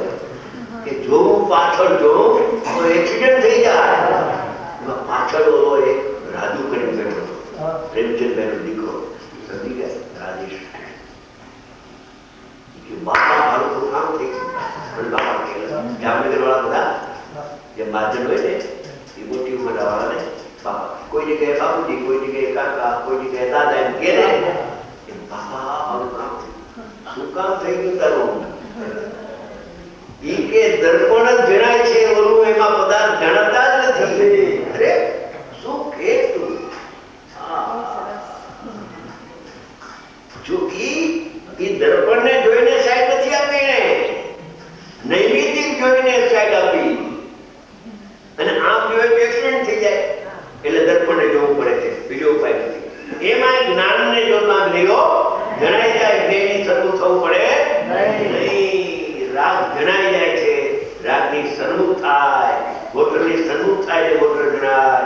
B: કે જો હું પાછળ જોઉં તો એક્સિડન્ટ થઈ જાય. પાછળ ઓલો એક રાજુ કરી બેઠો પ્રેમચંદભાઈનો દીકરો સમજી ગયા રાજેશ બાપા મારું તો કામ થઈ ગયું. બાપા જામનગર વાળા બધા જે માધ્યમ હોય ને એ મોટી ઉંમર વાળાને બાપા કોઈ જગ્યાએ બાપુજી કોઈ જગ્યાએ કાકા કોઈ જગ્યાએ દાદા એમ કે ને બાપા મારું કામ શું કામ થઈ ગયું તારું? ઈ કે દર્પણ જ જણાય છે ઓલું એમાં પદાર્થ જણાતા જ નથી. અરે શું કે તું જો ઈ દર્પણને જોઈને સાઈડ નથી આપી ને નૈમિતિક જોઈને સાઈડ આપી અને આમ જોઈએ તો એક્સિડન્ટ થઈ જાય એટલે દર્પણને જોવું પડે છે. બીજો ઉપાય નથી. એમાં જ્ઞાનને જો ના લ્યો જણાઈ જાય જ્ઞાની સરખું થવું પડે નહીં. રાગ જણાઈ જાય છે. રાગની સન્મુખ થાય મોટરની સન્મુખ થાય એટલે મોટર જણાય.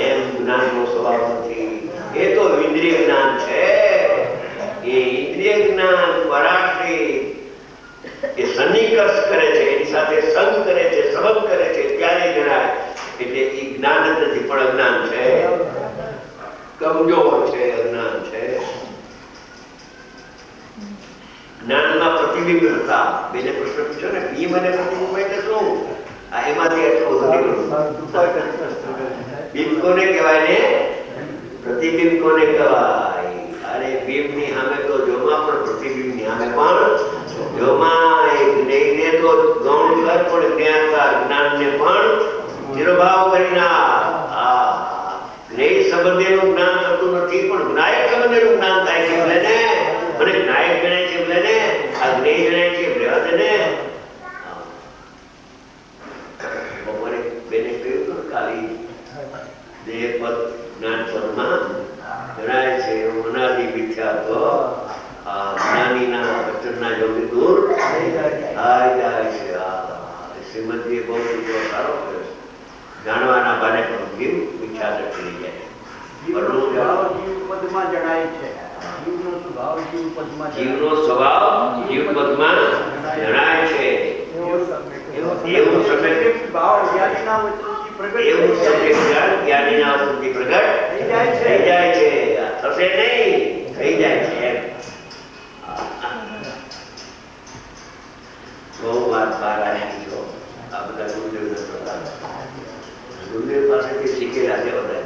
B: એમ જ્ઞાનનો સ્વભાવ નથી. એ તો ઇન્દ્રિય જ્ઞાન છે. એ ઇન્દ્રિય જ્ઞાન પરાશ્રી એ સન્નિકર્ષ કરે છે એની સાથે સંગ કરે છે સંબંધ કરે છે ત્યારે જણાય. એટલે એ જ્ઞાન જ નથી પણ અજ્ઞાન છે. કમજોર છે અજ્ઞાન છે. જ્ઞાનમાં પ્રતિબિંબ હતા. બેને પ્રશ્ન પૂછ્યો ને બિંબ અને પ્રતિબિંબ એટલે શું? આ એમાંથી એટલું બિંબ કોને કહેવાય ને પ્રતિબિંબ કોને કહેવાય? અરે બિંબની સામે તો જોમાં પણ પ્રતિબિંબની સામે પણ જોમાં એક નહીને તો ગૌણ કર પણ જ્ઞાનકાર જ્ઞાનને પણ નિર્ભાવ કરી નાખ. જ્ઞેય સંબંધેનું જ્ઞાન થતું નથી પણ જ્ઞાયક સંબંધેનું જ્ઞાન થાય છે. એટલે ને મને જ્ઞાયક ગણાય છે એટલે ને આ જ્ઞેય ગણાય છે રહેવા દે ને. બપોરે બેને કહ્યું હતું ખાલી દેહ પદ જ્ઞાન પદમાં જણાય છે અનાદિ મિથ્યા તો આ જ્ઞાનીના વચનના યોગી દૂર થઈ જાય છે. શ્રીમદજીએ બહુ સારો કર્યો. જાણવાના બાને પણ જીવ મિથ્યા થઈ જાય. જીવનો સ્વભાવ જીવ પદમાં જણાય છે. એવું સમય એવું સમ્યક જ્ઞાનીના સુધી પ્રગટ થઈ જાય છે. થશે નહીં, થઈ જાય છે એમ. બહુ વાત બહાર આવી છો. આ બધા ગુરુદેવના પ્રકાર, ગુરુદેવ પાસેથી શીખેલા છે બધા.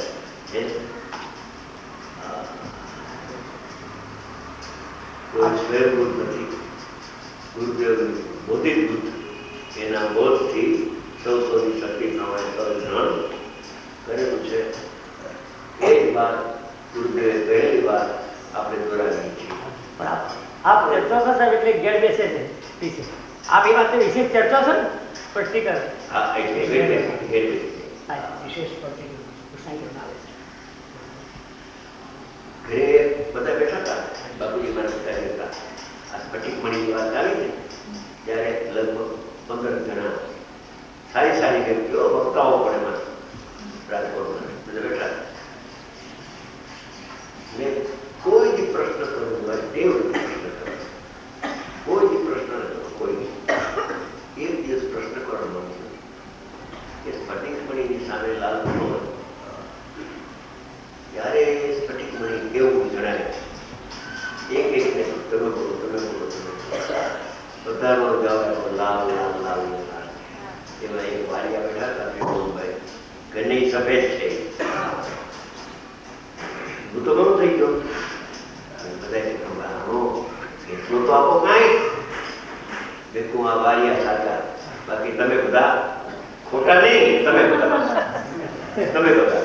B: કોઈ સ્વયંભૂત નથી. ગુરુદેવ બોધિત બુદ્ધ, એના બોધથી સૌની શક્તિ પ્રમાણે ગ્રહણ કરેલું છે. એ જ વાત ગુરુદેવે પહેલી વાર આપણે દોરાવી છીએ.
C: આપ ચર્ચા છો સાહેબ, એટલે ઘેર બેસે છે પીછે. આપ એ વાત વિશેષ ચર્ચા છો ને સ્પષ્ટીકરણ.
B: હા, એટલે
C: વિશેષ સ્પષ્ટીકરણ આવે છે.
B: ઘરે બધા બેઠા હતા. બાપુજી મારા પિતા હતા. આ સ્ફટિક મણીની વાત આવી ને ત્યારે લગભગ 15 જણા સારી સારી વ્યક્તિઓ, વક્તાઓ પણ એમાં રાજકોટમાં બધા બેઠા. મેં કોઈ જ પ્રશ્ન કરવો મારી ટેવ નથી. પ્રશ્ન કરવો કોઈ જ પ્રશ્ન નથી. કોઈ એક દિવસ પ્રશ્ન કરવાનો કે સ્ફટિક મણીની સામે લાલ હોય ત્યારે સ્ફટિક મણી કેવું જણાય. એક એકને તમે બોલો, તમે બોલો, તમે બધાનો જવાબ લાલ લાલ લાલ લાલ. એમાં એક વારિયા બેઠા હતા, ભાઈ ઘણી સફેદ છે. હું તો ઘણું થઈ ગયો. બધા એટલું તો આપો કાંઈ. દેખું આ વારિયા સાચા, બાકી તમે બધા ખોટા નહીં. તમે બધા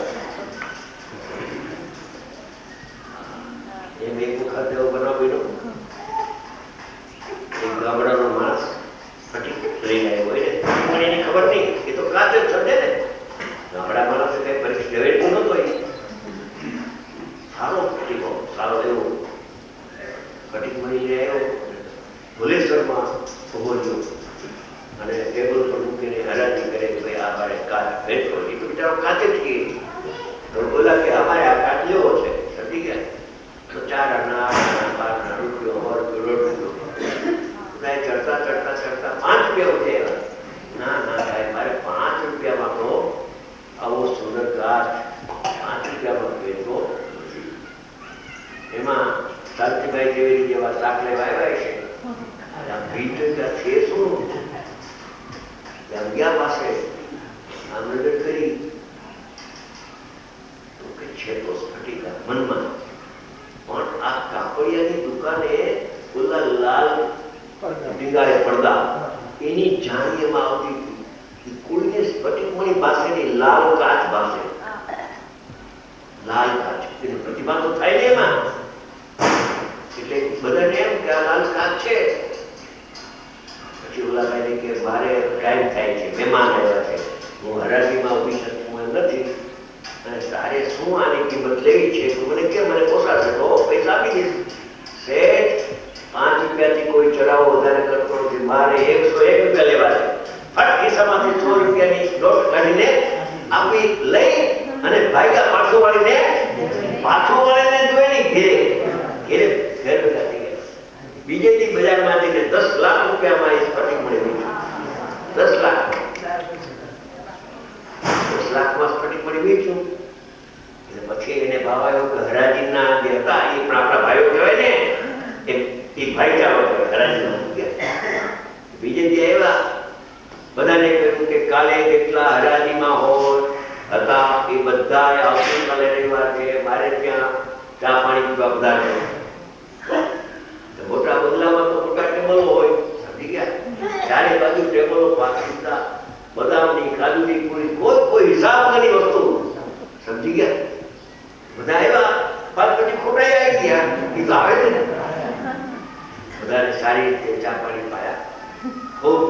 B: એમ એક વખત એવો બનાવેલો. એક ગામડાનો માણસ ફટીક લઈને આવ્યો હોય ને, પણ એની ખબર નહીં, એ તો કાચ જ સમજે ને. ગામડા માણસે કઈ પરીક્ષા લેવાય નતો. સારો ફટીકો, સારો એવો ફટીક મળીને આવ્યો. ભુલેશ્વરમાં ઉભો રહ્યો અને ટેબલ પર મૂકીને હરાજી કરે કે ભાઈ આ મારે કાચ ભેટો. એ તો બિચારો કાચે જ કે તો બોલા કે અમારે આ કાચ લેવો છે. સમજી ગયા? તો 4 આના 8 આના 12 રૂપિયો, 100 રૂપિયો, 1.5 ચડતા 5 રૂપિયા ઉઠે. ના સાહેબ, મારે 5 રૂપિયામાં તો આવો સુંદર કાચ 5 રૂપિયામાં ભેટો. એમાં શાંતિભાઈ જેવી જેવા શાક લેવા આવ્યા છે. છે શું ગયા પાસે આમ નજર કરી તો કે છે તો સ્ફટિકા મનમાં. પણ આ કાપડિયાની દુકાને ઓલા લાલ ડીંગારે પડદા એની જાણીએમાં આવતી હતી. કોઈને સ્ફટિક મણી પાસેની લાલ કાચ પાસે, લાલ કાચ એનો પ્રતિભા તો થાય ને એમાં. એટલે બધાને એમ કે આ લાલ કાચ છે. પછી ઓલા ભાઈને કે મારે ટાઈમ થાય છે, મહેમાન આવ્યા છે, હું હરાજીમાં ઉભી શકું નથી અને તારે શું આની કિંમત લેવી છે તો મને કે મને પોસાશે તો પૈસા આપી દઈશ. શેઠ 5 રૂપિયાથી કોઈ ચડાવો વધારે કરતો નથી. મારે 101 રૂપિયા લેવા છે. ફટ ખિસ્સામાંથી 100 રૂપિયાની નોટ કાઢીને આપી લઈ અને ભાગ્યા પાછો વાળીને જોઈ ઘેરે ઘેર બેઠા થઈ ગયા. બીજેથી બજારમાં જઈને 10 લાખ રૂપિયામાં એ સ્ફટિક મળી. 10 લાખ 10 લાખમાં સ્ફટિક મળી વેચ્યું. એટલે પછી એને ભાવ આવ્યો કે હરાજીના જે હતા એ પણ આપણા ભાઈઓ કહેવાય ને, એ ભાઈચારો હરાજીમાં બીજે જે આવ્યા બધાને કહ્યું કે કાલે જેટલા હરાજીમાં હોય હતા એ બધા આવતીકાલે રવિવાર છે, મારે ત્યાં ચા પાણી પીવા બધા છે. મોટા બદલામાં તો મોટા ટેબલો હોય. સમજી ગયા? ચારે બાજુ ટેબલો પાકીતા બદામની, કાજુની પૂરી, કોઈ હિસાબ વગરની વસ્તુ. સમજી ગયા? બધા આવ્યા બાદ પછી ખોટાઈ આવી ગયા. એ તો આવે ને. બધાને સારી રીતે ચા પાણી પાયા. ખૂબ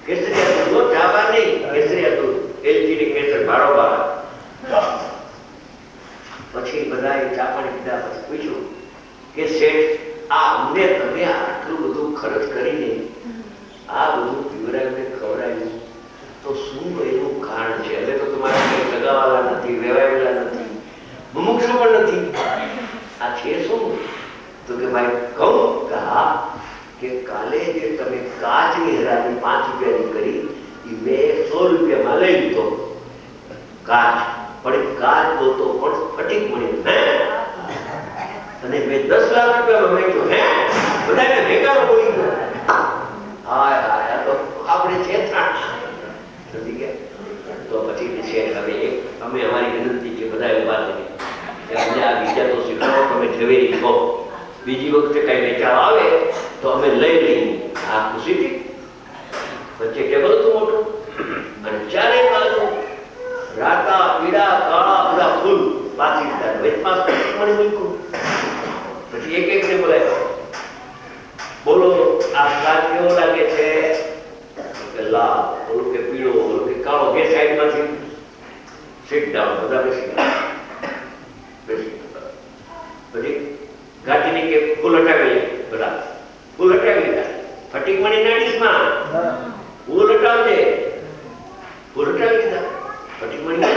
B: કેસરિયા દૂધ, ચા બા નહીં, કેસરિયા દૂધ, એલચી કેસર બારોબાર. પછી બધાએ ચા પાણી પીધા. પછી પૂછ્યું કે શેઠ, આ અમને તમે આટલું બધું ખર્ચ કરીને આ બધું પીવરાવીને ખવડાવ્યું તો શું એનું કારણ છે? હવે તો તમારા કંઈ લગાવાલા નથી, વેવાયેલા નથી, મુમુક્ષુ પણ નથી. આ છે શું? તો કે ભાઈ કહું કે હા, કે કાલે જે તમે કાચની હરાજી 5 રૂપિયાની કરી એ મેં 100 રૂપિયામાં લઈ લીધો. કાચ પણ કાચ ગોતો પણ ફટીક મળી હે અને મેં 10 લાખ રૂપિયા વેચ્યો હે બધાને ભેગા બોલી ગયો હાય હાય તો આપણે છેતરાણ સમજી ગયા તો પછી છે હવે અમે અમારી વિનંતી છે બધા ઉભા થઈને કે અમને આ બીજા તો શીખવાડો તમે ઝવેરી કહો બીજી વખતે કઈ વેચાવા આવે તો અમે લઈ લઈએ આ ખુશીથી વચ્ચે ટેબલ હતું મોટું અને ચારે બાજુ રાતા પીળા કાળા બધા ફૂલ પાછી દીધા વેચમાં મને મૂક્યું પછી એક ને બોલાવ્યો બોલો આ કાચ કેવો લાગે છે કે લાલ ઓલું કે પીળો ઓલું કે કાળો બે સાઈડમાંથી સીટ ડાઉન બધા બેસી પછી ગાંધીની કે ફૂલ હટાવી બધા ફૂલ હટાવી લીધા ફટીક મણી નાડીશમાં ફૂલ હટાવજે ફૂલ હટાવી લીધા ફટીક મણી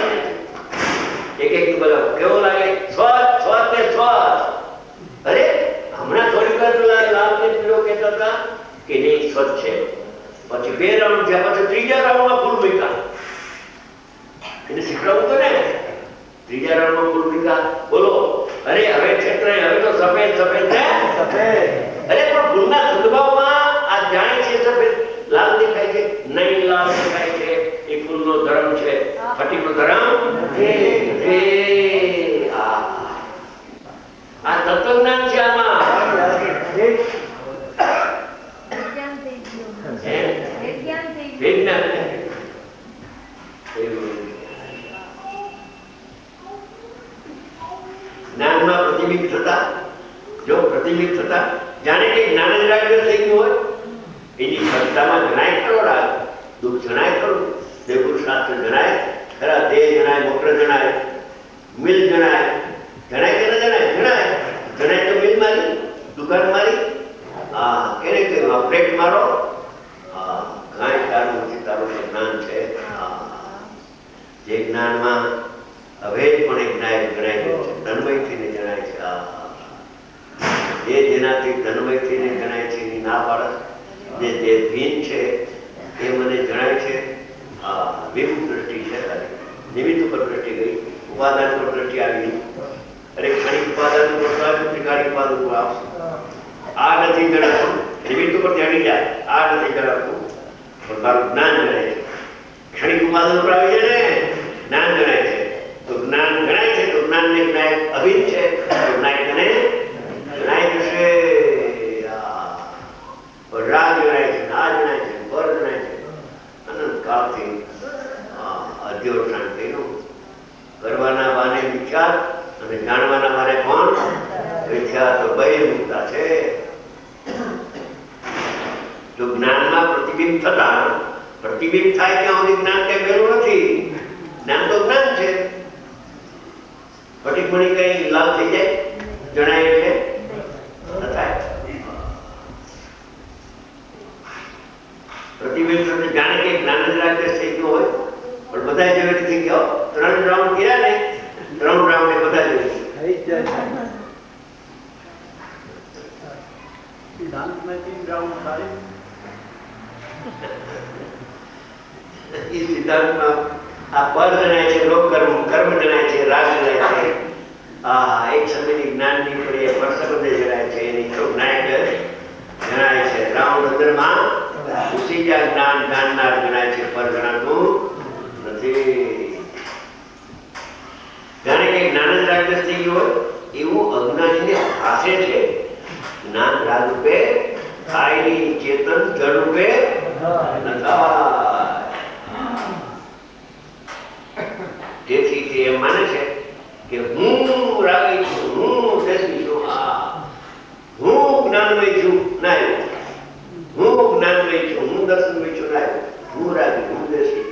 B: એક બોલાવો કેવો લાગે સ્વચ્છ સ્વચ્છ ને સ્વચ્છ અરે હમણાં થોડી વાર લાલ ને પીળો કહેતા હતા કે નહીં સ્વચ્છ છે પછી 2 રાઉન્ડ થયા પછી ત્રીજા રાઉન્ડમાં ફૂલ મૂક્યા એને શીખવાડવું તો ને ત્રીજા રાઉન્ડમાં ફૂલ મૂક્યા બોલો અરે હવે છેતરાય હવે તો સફેદ સફેદ છે સફેદ અરે પણ ફૂલના સદભાવમાં આ જાણે છે સફેદ લાલ દેખાય છે નહીં લાલ દેખાય છે એ ફૂલનો ધર્મ છે ફટીકનો ધર્મ આ તત્વજ્ઞાન છે આમાં વિજ્ઞાન જ્ઞાનમાં પ્રતિબિંબ થતા જો પ્રતિબિંબ થતા જાણે કે જ્ઞાન જ રાગ થઈ ગયું હોય એની શ્રદ્ધામાં જણાય ખરો રાગ દુઃખ જણાય ખરું દેવપુરુષાર્થ જણાય ખરા દેહ જણાય મોટર જણાય મિલ જણાય જણાય કે ન જણાય જણાય જણાય તો મિલ મારી દુકાન મારી કેને કહ્યું આ પ્લેટ મારો કાંઈ તારું નથી તારું જ્ઞાન છે જે જ્ઞાનમાં હવે પણ એક જ્ઞાન જણાય ગયું છે તન્મયથીને જણાય છે જે જેનાથી તન્મયથીને જણાય છે એની ના પાડે જે તે ભીન છે એ મને જણાય છે વિમુખ દ્રષ્ટિ છે નિમિત્ત ઉપર દ્રષ્ટિ ગઈ ઉપાદાન પર દ્રષ્ટિ આવી અરે ક્ષણિક ઉપાદાન ઉપર ત્રિકાળિક ઉપાદાન ઉપર આવશે આ નથી જણાતું નિમિત્ત ઉપર ચડી જાય આ નથી જણાતું પણ મારું જ્ઞાન જણાય છે ક્ષણિક ઉપાદાન ઉપર આવી જાય ને જ્ઞાન જણાય છે તો જ્ઞાન જણાય છે તો જ્ઞાનને જ્ઞાન અભિન્ન છે તો જ્ઞાનને જણાય જશે રાગ જણાય છે ના જણાય છે પર જણાય છે અનંત કાળથી અધ્યોષણ થયું કરવાના બાને વિચાર અને જાણવાના બાને કોણ વિચાર તો બહિર્મુખતા છે જો જ્ઞાનમાં પ્રતિબિંબ થતા પ્રતિબિંબ થાય ત્યાં સુધી જ્ઞાન કઈ મેળવું નથી જ્ઞાન તો જ્ઞાન છે ફટીક મણી કઈ લાભ થઈ જાય જણાય એટલે ન થાય પ્રતિબિંબ સાથે જાણે કે જ્ઞાન જ રાગ થઈ ગયો હોય પણ બધા જેવી થઈ ગયો 3 રાઉન્ડ ગયા ને 3 રાઉન્ડ બધા જેવી થઈ જાય સિદ્ધાંતમાંથી રાઉન્ડ થાય એ સિદ્ધાંતમાં આ પદ જણાય છે લોક કર્મ કર્મ જણાય છે રાગ જણાય છે એક સમયની જ્ઞાનની પણ એ પરસબંધે જણાય છે એની તો નાયક જણાય છે રાઉન્ડ અંદરમાં ઉસી જા જ્ઞાન જાણનાર જણાય છે પર જણાતું નથી જાણે કે જ્ઞાન જ રાગ થઈ ગયું હોય એવું અજ્ઞાનીને ભાષે છે જ્ઞાન રાગ રૂપે કાયની ચેતન જળ રૂપે તેથી તે એમ માને છે કે હું રાગી છું હું દસમી છું હું જ્ઞાનમય છું ના હું જ્ઞાનમય છું હું દર્શનમય છું ના હું રાગી હું દસી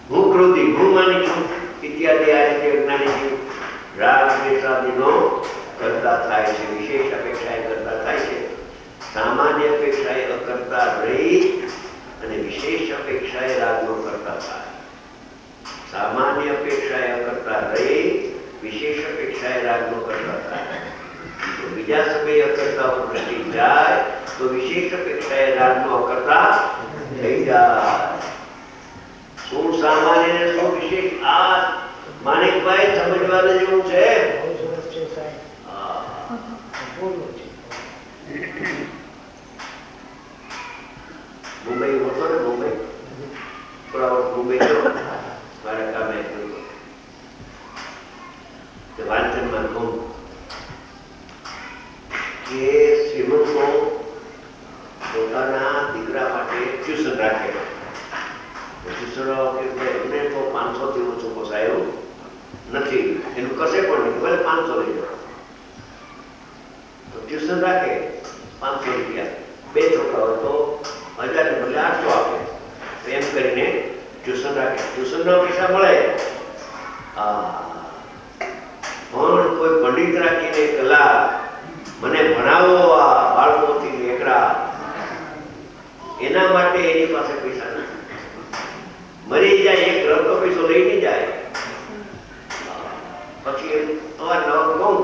B: હું ક્રોધી હું માની છું ઇત્યાદિ આ રીતે જ્ઞાની રાગ દ્વેષાદિનો કરતા થાય છે વિશેષ અપેક્ષાએ કરતા થાય છે સામાન્ય અપેક્ષાએ અકર્તા રહી અને વિશેષ અપેક્ષાએ રાગનો કરતા થાય સામાન્ય અપેક્ષાએ અકર્તા રહી વિશેષ અપેક્ષાએ રાગનો કરતા થાય તો બીજા સમયે અકર્તા પ્રતિ જાય તો વિશેષ અપેક્ષાએ રાગનો અકર્તા થઈ જાય શું સામાન્ય ને શું વિશેષ આ માણેકભાઈ સમજવાનું જેવું છે. મુંબઈ હોતો ને મુંબઈ થોડા વર્ષ મુંબઈ ગયો મારા કામે વાંચનમાં કહું કે શ્રીમંતો પોતાના દીકરા માટે ટ્યુશન રાખે. એમને તો 500 થી ઓછું પોસાયું નથી, એનું કશે પણ નહીં, ભલે 500 લઈ જાઓ તો ટ્યુશન રાખે 500 રૂપિયા. 2 છોકરાઓ તો 1000 ને બદલે 800 આપે. એમ કરીને ટ્યુશન રાખે. ટ્યુશનના પૈસા મળે. પણ કોઈ પંડિત રાખીને કલા મને ભણાવો આ બાળકોથી લેકરા, એના માટે એની પાસે પૈસા નથી. મરી જાય એક રસ્તો પૈસો લઈને જાય. પછી અવારનવાર કહું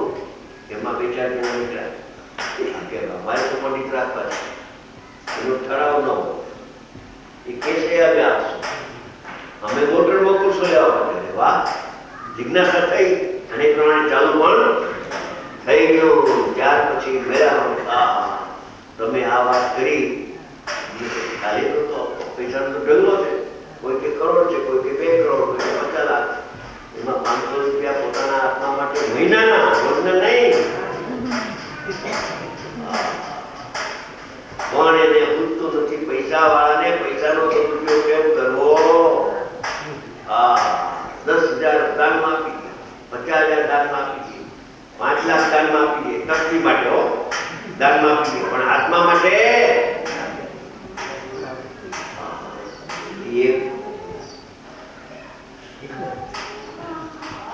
B: એમાં 2-4 જણા નીકળ્યા મારે તો પંડિત રાખવા છે, એનો ઠરાવ ન હોય. એ કેસે અમે આપશું, અમે મોટર મોકલશો લેવા માટે. વાહ, જિજ્ઞાસા થઈ અને એ પ્રમાણે ચાલુ પણ થઈ ગયું. ત્યાર પછી મેળા તમે આ વાત કરી ખાલી તો પૈસાનો તો ઢગલો છે. કોઈ કે કરોડ છે, કોઈ કે 2 કરોડ, કોઈ કે 50 લાખ. એમાં 500 રૂપિયા પોતાના આત્મા માટે મહિનાના, રોજના નહીં. પણ એને પૂછતું નથી પૈસા વાળાને પૈસાનો સદુપયોગ કેમ કરવો. 10,000 દાનમાં આપી દે, 50,000 દાનમાં આપી દે, 5 લાખ દાનમાં આપી દે. તકતી માટે દાનમાં આપી દે, પણ આત્મા માટે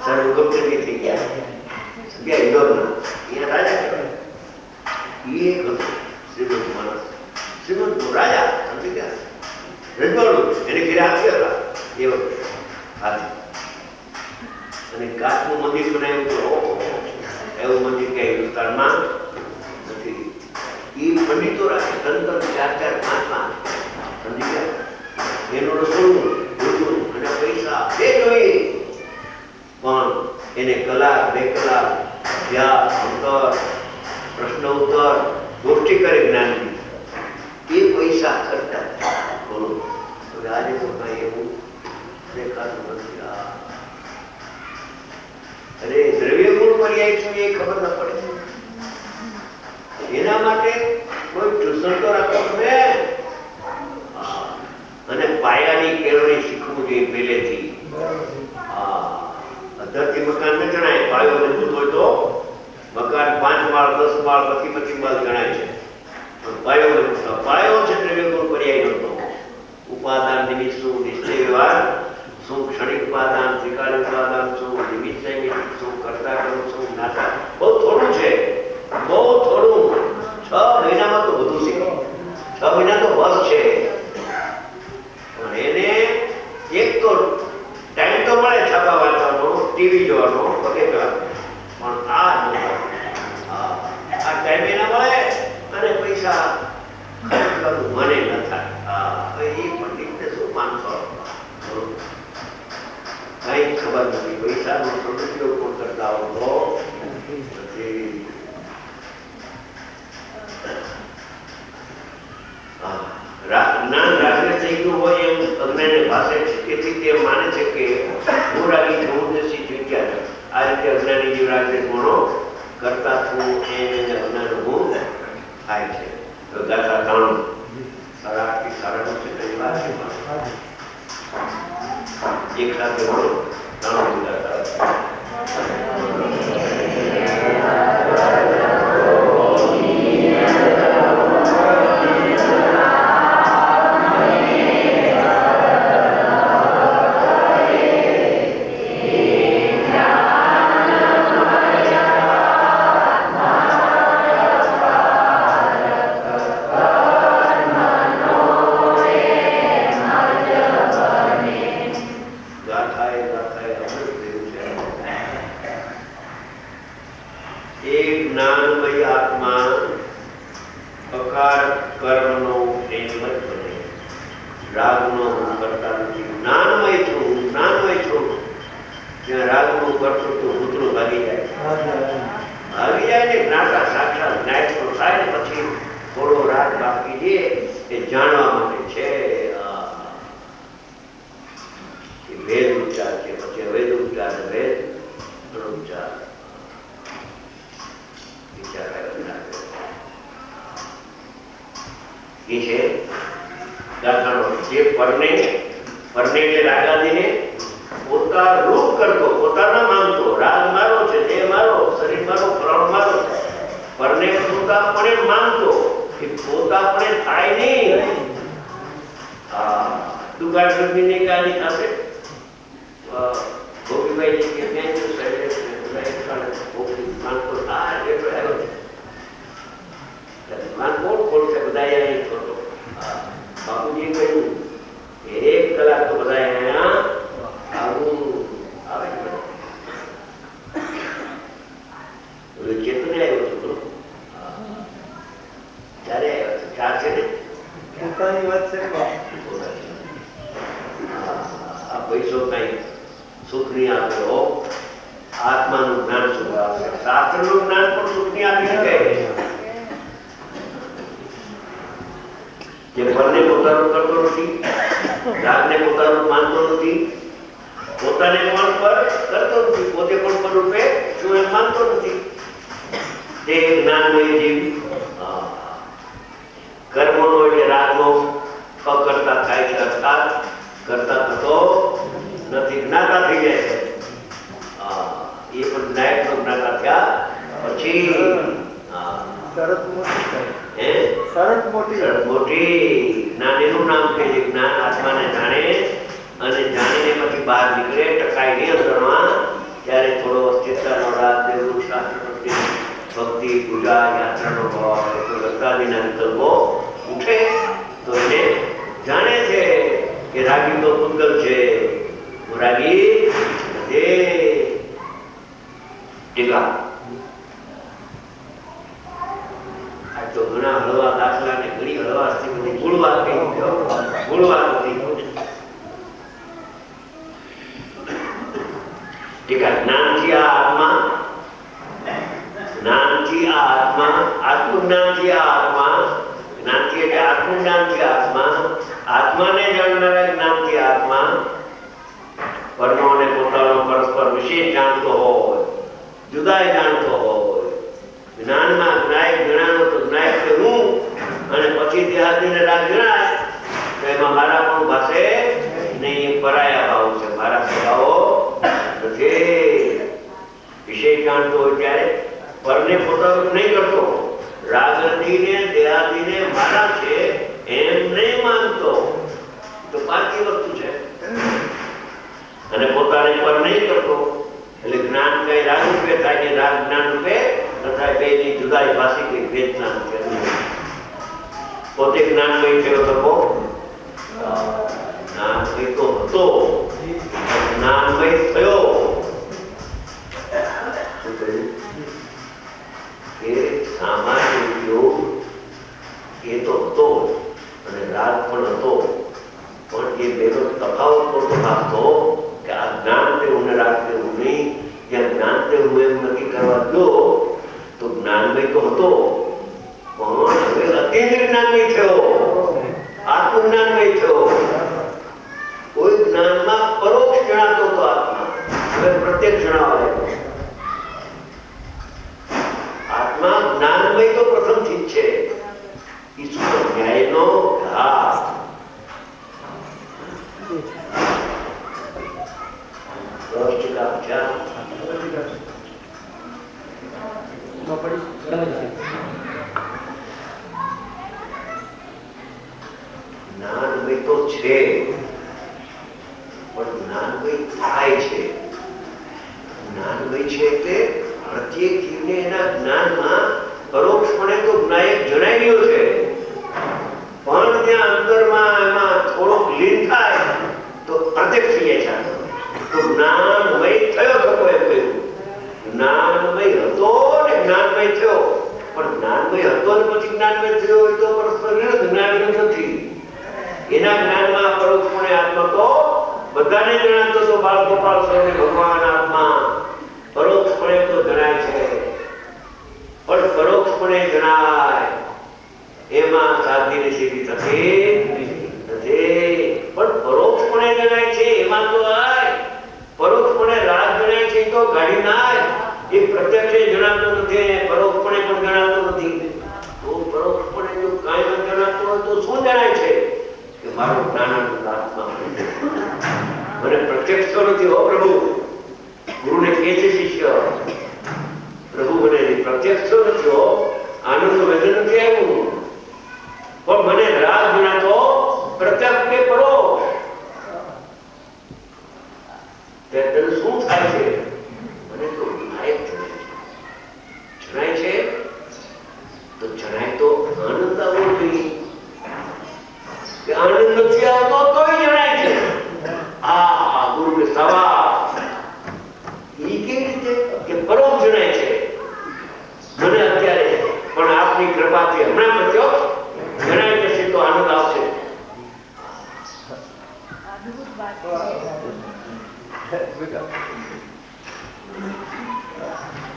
B: સર્વગુપ્તજી થઈ ગયા. રાજા કહેવાય. એ હતો શ્રીમંત માણસ, શ્રીમંત રાજા સમજી ગયા. રજવાડું એને ઘેરે આપી હતા એ વખતે હાથી. અને કાચનું મંદિર બનાવ્યું. એવું મંદિર કે હિન્દુસ્તાનમાં નથી. એ પંડિતો રાખે 3-4, 5-5 સમજી ગયા. એનું રસોડું અને પૈસા બે જોઈએ, પણ એને કલાક 2 કલાક અભ્યાસ, અંતર, પ્રશ્ન ઉત્તર, ગોષ્ઠી કરે જ્ઞાનની. એ પૈસા કરતા બોલો. હવે આજે તો કઈ એવું દેખાતું નથી. અરે દ્રવ્ય ગુણ પર્યાય શું એ ખબર ન પડે. એના માટે કોઈ ટ્યુશન તો રાખો તમે. અને પાયાની કેળવણી શીખવું જોઈએ પહેલેથી. અધરથી મકાન ન જણાય. પાયો મજબૂત હોય તો મકાન 5 માળ 10 માળ 25 માળ જણાય છે. પાયો મજબૂત, પાયો છે દ્રવ્ય ગુણ પર્યાય નતો. ઉપાદાન નિમિત્ત શું, નિશ્ચય વ્યવહાર શું, ક્ષણિક ઉપાદાન, ત્રિકાળ ઉપાદાન શું, નિમિત્ત નૈમિત્તિક શું, કર્તા કર્મ શું, જ્ઞાતા. બહુ થોડું છે, બહુ થોડું. 6 મહિનામાં તો બધું શીખો. 6 મહિના તો બસ છે. એને એક તો ટાઈમ તો મળે છાપા વાંચવાનો, ટીવી જોવાનો, વગેરે કરવાનો, પણ આ ટાઈમ એના મળે અને પૈસા ખર્ચ કરવું મને ન થાય. એ પંડિતને શું માનતો કઈ ખબર નથી. પૈસાનો સદુપયોગ પણ કરતા હોતો નથી. જ્ઞાન રાગને થઈ ગયું હોય એમ અજ્ઞાને ભાષે છે. તેથી તે માને છે કે હું રાગી છું, હું દેશી છું. આ રીતે અજ્ઞાની જીવ રાગને ગુણો કરતા છું એને અજ્ઞાન હું થાય છે. તો ગાથા 93 8:30 થી 9:30 છે તેની વાત છે. એક સાથે બોલો 93 ગાથા. રાગનો હું કરતા નથી. જ્ઞાનમય છું, હું જ્ઞાનમય છું. જ્યાં રાગનું કરતું તો ભૂતરું ભાગી જાય ને જ્ઞાતા સાક્ષાત જ્ઞાત તો થાય ને પછી થોડો રાગ બાકી છે એ જાણવા માટે છે. ભેદ ઉપચાર છે, પછી અવેદ ઉપચાર, ભેદ ઉપચાર વિચાર એ છે દાખલો. જે પરને એટલે રાગાદીને પોતા રૂપ કરતો, પોતાના માનતો, રાગ મારો છે, દેહ મારો, શરીર મારો, પ્રાણ મારો, પરને પોતાપણે માનતો, એ પોતાપણે થાય નહીં. દુકાળ ગરમીની ગાડી સાથે ગોપીભાઈ કે માનતો આ એટલો આવ્યો છે માન કોણ ખોલશે? બધા છોટો બાપુજી કહ્યું 1 કલાક તો બધા અહીંયા આવું આવે છે. ચેતને આવ્યો છોકરો ત્યારે ચાર છે ને પોતાની વાત છે. આ પૈસો કઈ સુખ નહીં આપ્યો, આત્માનું જ્ઞાન સુખ આપે. શાસ્ત્રનું જ્ઞાન પણ સુખ નહીં આપી શકે. જે પરને પોતાનું કરતો નથી, રાગને પોતાનું માનતો નથી, પોતાને પણ પર કરતો નથી, પોતે પણ પર રૂપે શું એમ માનતો નથી, તે જ્ઞાનમય જીવ. કર્મનો એટલે રાગનો અકર્તા થાય છે, અર્થાત કરતા થતો નથી, જ્ઞાતા થઈ જાય છે. એ પણ જ્ઞાયકનો જ્ઞાતા થયા પછી શરત મોટી જ્ઞાન એનું નામ છે જે જ્ઞાન આત્માને જાણે અને જાણીને પછી બહાર નીકળે, ટકાય નહીં અંદરમાં. ત્યારે થોડો અસ્તિત્વનો રાગ, દેવું, શાસ્ત્ર પ્રત્યે ભક્તિ, પૂજા, યાત્રાનો ભાવ આવે તો રસ્તાદીના વિકલ્પો ઉઠે તો એને જાણે છે કે રાગી તો પૂતગલ છે, હું રાગી ટીકા. આ તો ઘણા હળવા દાખલા ને ઘણી હળવાશથી બધી મૂળ વાત કહી મૂળ વાત હતી. ટીકા જ્ઞાનથી આ આત્મા, જ્ઞાનથી આ આત્મા, આત્મજ્ઞાનથી આ આત્મા, જ્ઞાનથી એટલે આત્મજ્ઞાનથી આત્મા, આત્માને જાણનારા જ્ઞાનથી આત્મા, પરનો અને પોતાનો પરસ્પર વિશેષ જાણતો હોય, જુદાય જાણતો હોય. જ્ઞાનમાં જ્ઞાયક ગણાનો તો જ્ઞાયક છે હું, અને પછી દેહાદીને રાગ ગણાય તો એમાં મારા પણ પાસે નહીં, પરાયા ભાવ છે, મારા સ્વભાવો નથી. વિશેષ જાણતો હોય ત્યારે પરને પોતાનું નહીં કરતો, રાગદીને દેહાદીને મારા છે એમ નહીં માનતો, તો બાકી વસ્તુ છે. અને પોતાને પર નહીં કરતો એટલે જ્ઞાન કઈ રાગ રૂપે થાય કે રાગ જ્ઞાન રૂપે તથા બેની જુદાઈ ભાષી કઈ ભેદ જ્ઞાન રૂપે. પોતે જ્ઞાનમય થયો શકો, જ્ઞાનમય તો હતો, જ્ઞાનમય થયો. શું કહ્યું કે સામાન્ય ઉપયોગ એ તો હતો અને રાગ પણ હતો, પણ એ બેનો તફાવત પડતો ભાગતો કે આ જ્ઞાન તેવું ને રાગ તેવું નહીં. જ્યાં જ્ઞાન તેવું એમ નક્કી કરવા દો તો જ્ઞાનમય તો હતો, પણ હવે અત્યંત જ્ઞાનમય થયો, આત્મજ્ઞાનમય થયો. કોઈ જ્ઞાનમાં પરોક્ષ જણાતો હતો આત્મા, હવે પ્રત્યક્ષ જણાવવા લાગ્યો. આત્મા જ્ઞાનમય તો પ્રથમથી જ છે. ઈશ્વર ન્યાયનો ઘાસ. જ્ઞાનમય તો છે પણ જ્ઞાનમય થાય છે. જ્ઞાનમય છે એટલે પ્રત્યેક જીવને એના જ્ઞાનમાં પરોક્ષપણે તો જ્ઞાયક જણાઈ ગયો છે, પણ ત્યાં અંદરમાં એમાં થોડોક લીન થાય તો પ્રત્યક્ષ થઈ જાય છે. તો જ્ઞાનમય થયો શકો એમ કહ્યું. જ્ઞાનમય હતો ને જ્ઞાનમય થયો, પણ જ્ઞાનમય હતો ને પછી જ્ઞાનમય થયો હોય તો પરસ્પર વિરુદ્ધ, જ્ઞાન વિરુદ્ધ નથી. એના જ્ઞાનમાં પરોક્ષપણે આત્મા તો બધાને જણાતો તો બાળ ગોપાલ સ્વામી ભગવાન આત્મા પરોક્ષપણે તો જણાય છે, પણ પરોક્ષપણે જણાય એમાં સાધીની સિદ્ધિ થતી નથી. પણ પરોક્ષપણે જણાય છે એમાં તો આય પરોક્ષપણે રાજ જણાય છે તો ગાડી નાય. એ પ્રત્યક્ષે જણાતો નથી, પરોક્ષપણે પણ જણાતો નથી. તો પરોક્ષપણે જો કાંઈ ન જણાતો હોય તો શું જણાય છે કે મારો જ્ઞાનાનંદ આત્મા મને પ્રત્યક્ષ તો નથી. હો પ્રભુ, ગુરુને કહે છે શિષ્ય, પ્રભુ મને પ્રત્યક્ષ તો નથી, હો આનંદ વેદન નથી આવ્યું, પણ મને રાગ જણાતો પ્રત્યક્ષ કે પરોક્ષ. ત્યારે શું થાય છે? મને તો વિનાયક જણાય છે. તો જણાય તો આનંદ આવવો જોઈએ. કે આનંદ નથી આવતો તોય જણાય છે. આ ગુરુ સવા એ કેવી રીતે કે પરોક્ષ જણાય છે મને અત્યારે, પણ આપની કૃપાથી હમણાં પ્રત્યક્ષ જણાય જશે તો આનંદ આવશે.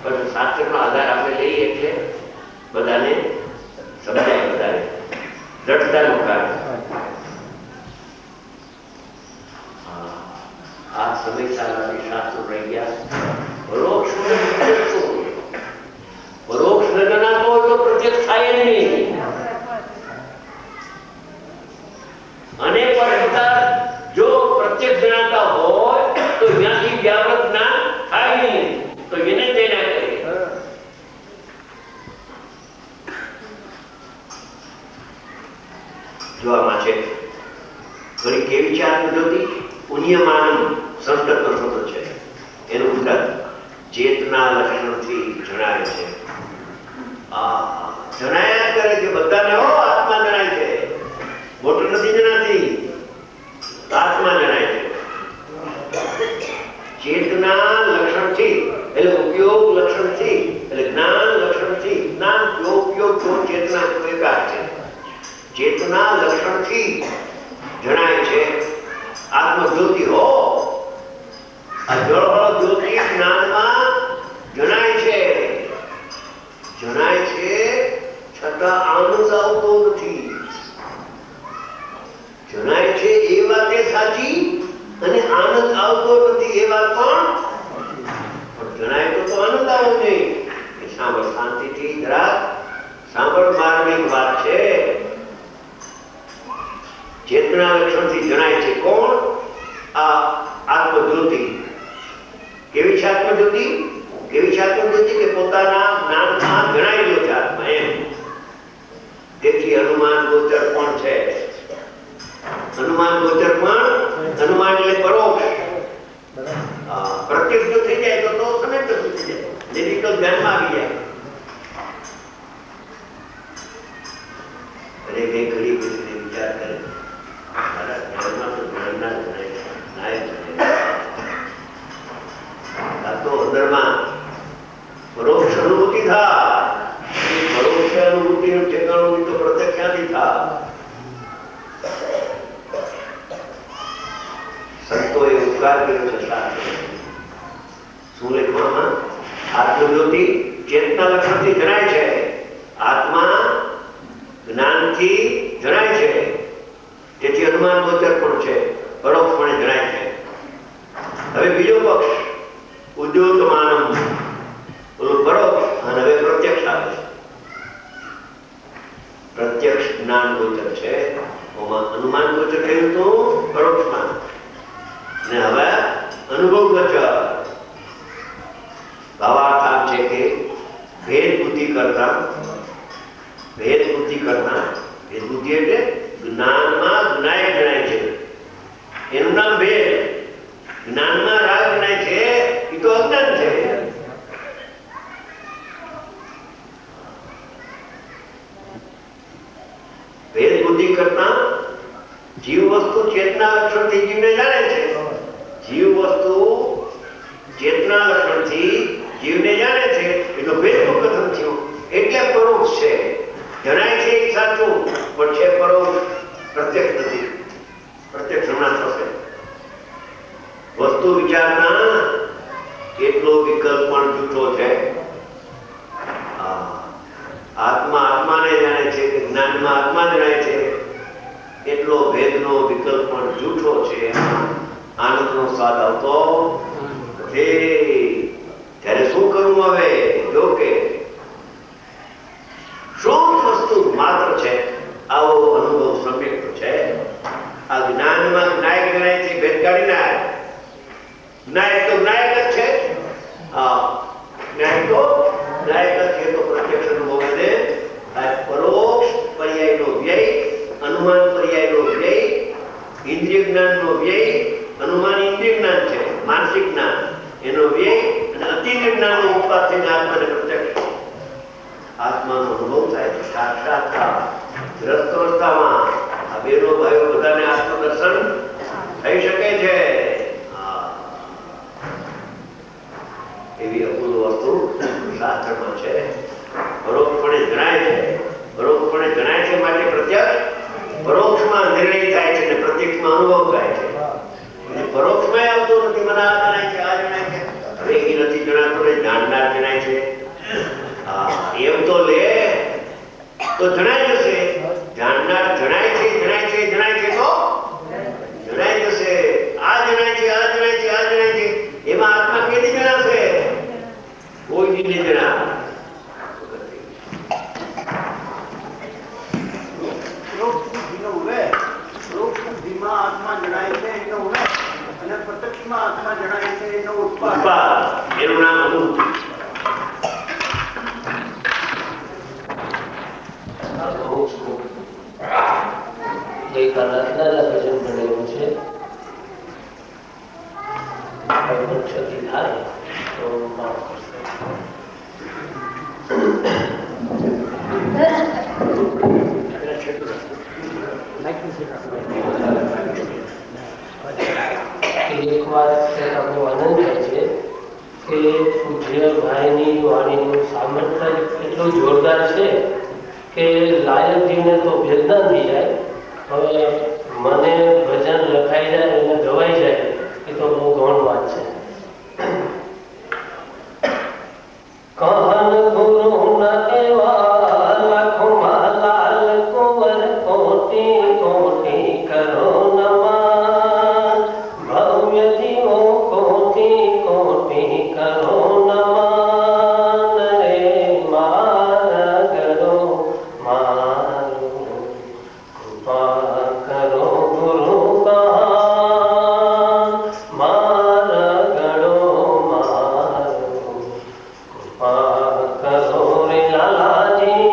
B: પણ શાસ્ત્રનો આધાર આપણે લઈએ એટલે બધાને સમજાય, વધારે દ્રઢતાનું કારણ. આ સમય સારાથી શાસ્ત્રો રહી ગયા. પરોક્ષ પરોક્ષ ન જણાતો હોય તો પ્રત્યક્ષ થાય નહીં. અને પણ જો પ્રત્યક્ષ જણાતા હોય તો ત્યાંથી વ્યાવૃત ના થાય નહીં, તો એને તેના કરીએ. જોવામાં છે ફરી કેવી છે આત્મજ્યોતિ? પુણ્યમાનમ સંસ્કૃતનો શબ્દ છે, એનું ઉત્તર ચેતના લક્ષણથી જણાય છે. જણાયા કરે છે બધાને. હો આત્મા જણાય છે, મોટું નથી જણાતી, આત્મા જણાય છે. ચેતના લક્ષણથી એટલે ઉપયોગ લક્ષણથી એટલે જ્ઞાન લક્ષણથી. જ્ઞાન ઉપયોગ ચેતના એકાદ છે. ચેતના લક્ષણથી જણાય છે આત્મજ્યોતિ. હો આ જળહળ જ્યોતિ જ્ઞાનમાં જણાય છે, જણાય છે છતાં આનંદ આવતો નથી. જણાય છે એ વાત એ સાચી, અને આનંદ આવતો નથી એ વાત પણ જણાય તો આનંદ આવવો નહીં. સાંભળ શાંતિથી જરા સાંભળ. માર્મિક વાત છે. ચેતના લક્ષણથી જણાય છે. કોણ? આ આત્મજ્યોતિ. કેવી છે આત્મજ્યોતિ? કેવી છે આત્મજ્યોતિ? કે પોતાના જ્ઞાનમાં જણાયેલો છે આત્મા એમ. તેથી અનુમાન ગોચર પણ છે. અનુમાન ગોચર પણ, અનુમાન એટલે પરોક્ષ. પ્રત્યક્ષ જો થઈ જાય તો સમય તો થઈ જાય, જેથી તો ધ્યાનમાં આવી જાય. અરે કઈ ઘડી બેસીને વિચાર કરે, મારા ધ્યાનમાં તો જ્ઞાનના નાયક તો અંદરમાં પરોક્ષ અનુભૂતિ થાય. પરોક્ષ અનુભૂતિનું ઠેકાણું તો પ્રત્યક્ષ ક્યાંથી થાય? સંતોએ ઉપકાર કર્યો છે શાસ્ત્ર. શું લેખવામાં? આત્મજ્યોતિ ચેતના લક્ષણથી જણાય છે, આત્મા જ્ઞાનથી જણાય છે. તેથી અનુમાન ગોચર પણ છે, પરોક્ષપણે જણાય છે. હવે બીજો પક્ષ ઉદ્યોતમાનમ, ઓલું પરોક્ષ, અને હવે પ્રત્યક્ષ આવે છે. પ્રત્યક્ષ જ્ઞાન ગોચર છે. અનુમાન ગોચર કહ્યું તો પરોક્ષમાં, ને હવે અનુભવ ગોચર. ભાવાર્થ આમ છે કે ભેદ બુદ્ધિ કરતા ભેદ બુદ્ધિ એટલે જ્ઞાનમાં જ્ઞાયક જણાય છે, એનું નામ ભેદ. જ્ઞાનમાં રાગ જણાય છે, એ તો અજ્ઞાન છે. ભેદ બુદ્ધિ કરતા જીવ વસ્તુ ચેતના લક્ષણથી જીવને જાણે છે. જીવ વસ્તુ ચેતના લક્ષણથી જીવને જાણે છે, એનો ભેદ કથન થયો એટલે પરોક્ષ છે. જણાય છે એ સાચું, પણ છે પરોક્ષ, પ્રત્યક્ષ નથી. જૂઠો છે. આત્મા આત્માને જાણે છે કે જ્ઞાનમાં આત્મા જણાય છે એટલો ભેદનો વિકલ્પ પણ જૂઠો છે. એમાં આનંદનો સ્વાદ આવતો નથી. ત્યારે શું કરવું હવે? જો કે શું વસ્તુ માત્ર છે આવો અનુભવ સમ્યક છે. આ જ્ઞાનમાં જ્ઞાયક ગણાય છે, ભેદ કાઢી નાય. જ્ઞાયક તો જ્ઞાયક જ છે. જ્ઞાયક તો જ્ઞાયક જ છે. તો પ્રત્યક્ષ અનુભવ છે. આ પરોક્ષ પર્યાયનો વ્યય, અનુમાન પર્યાયનો વ્યય, ઇન્દ્રિય જ્ઞાનનો વ્યય. અનુમાન ઇન્દ્રિય જ્ઞાન છે, માનસિક જ્ઞાન એનો વ્યય, અને અતિન્દ્રિય જ્ઞાનનો ઉપાદ થઈને આત્માને પ્રત્યક્ષ આત્માનો અનુભવ થાય છે. સાક્ષાત્કાર ગ્રસ્ત અવસ્થામાં આ બેનો ભાઈઓ બધાને આત્મદર્શન થઈ શકે છે. એવી અપૂર્વ વસ્તુ શાસ્ત્રમાં છે. પરોક્ષપણે જણાય છે. પરોક્ષપણે જણાય છે માટે પ્રત્યક્ષ. પરોક્ષમાં નિર્ણય થાય છે અને પ્રત્યક્ષમાં અનુભવ થાય છે. પરોક્ષમાં આવતું નથી. મને આ જણાય છે, આ જણાય છે. હવે એ નથી જણાતું ને જાણનાર જણાય છે. એમ તો લે તો જણાઈ જશે. જાણનાર જણાય છે, જણાય છે, જણાય છે તો જણાઈ જશે. આ જણાય છે, આ જણાય છે, આ જણાય છે. એમાં આત્મા કેદી જણાશે? કોઈ દી નહીં જણાવે.
D: આત્મા જણાય છે એનો ઉમે, અને પ્રત્યક્ષમાં આત્મા જણાય છે એનો ઉત્પાદ.
B: એનું નામ અનુભૂતિ.
E: ગઈકાલ રાતના ભજન બનેલું છે. ક્ષતિ થાય તો માફ કરશે. એક વાત આપણો આનંદ થાય છે કે પૂજ્ય ભાઈની વાણીનું સામર્થ્ય એટલું જોરદાર છે કે લાયકજીને તો ભેદ ના થઈ જાય. હવે મને ભજન લખાઈ જાય અને ગવાઈ જાય એ તો બહુ ગૌણ વાત છે. કહન ગુરુ ના એવા લાખોમાં લાલ કુંવર કોટી કોટી કરો નમન. ભવ્ય જીવો કોટી કોટી કરો નમન. રે મારા ગરો મારો કૃપા કરો ગુરુ કા. મારા ગળો મારો કૃપા કરો રે લાલાજી.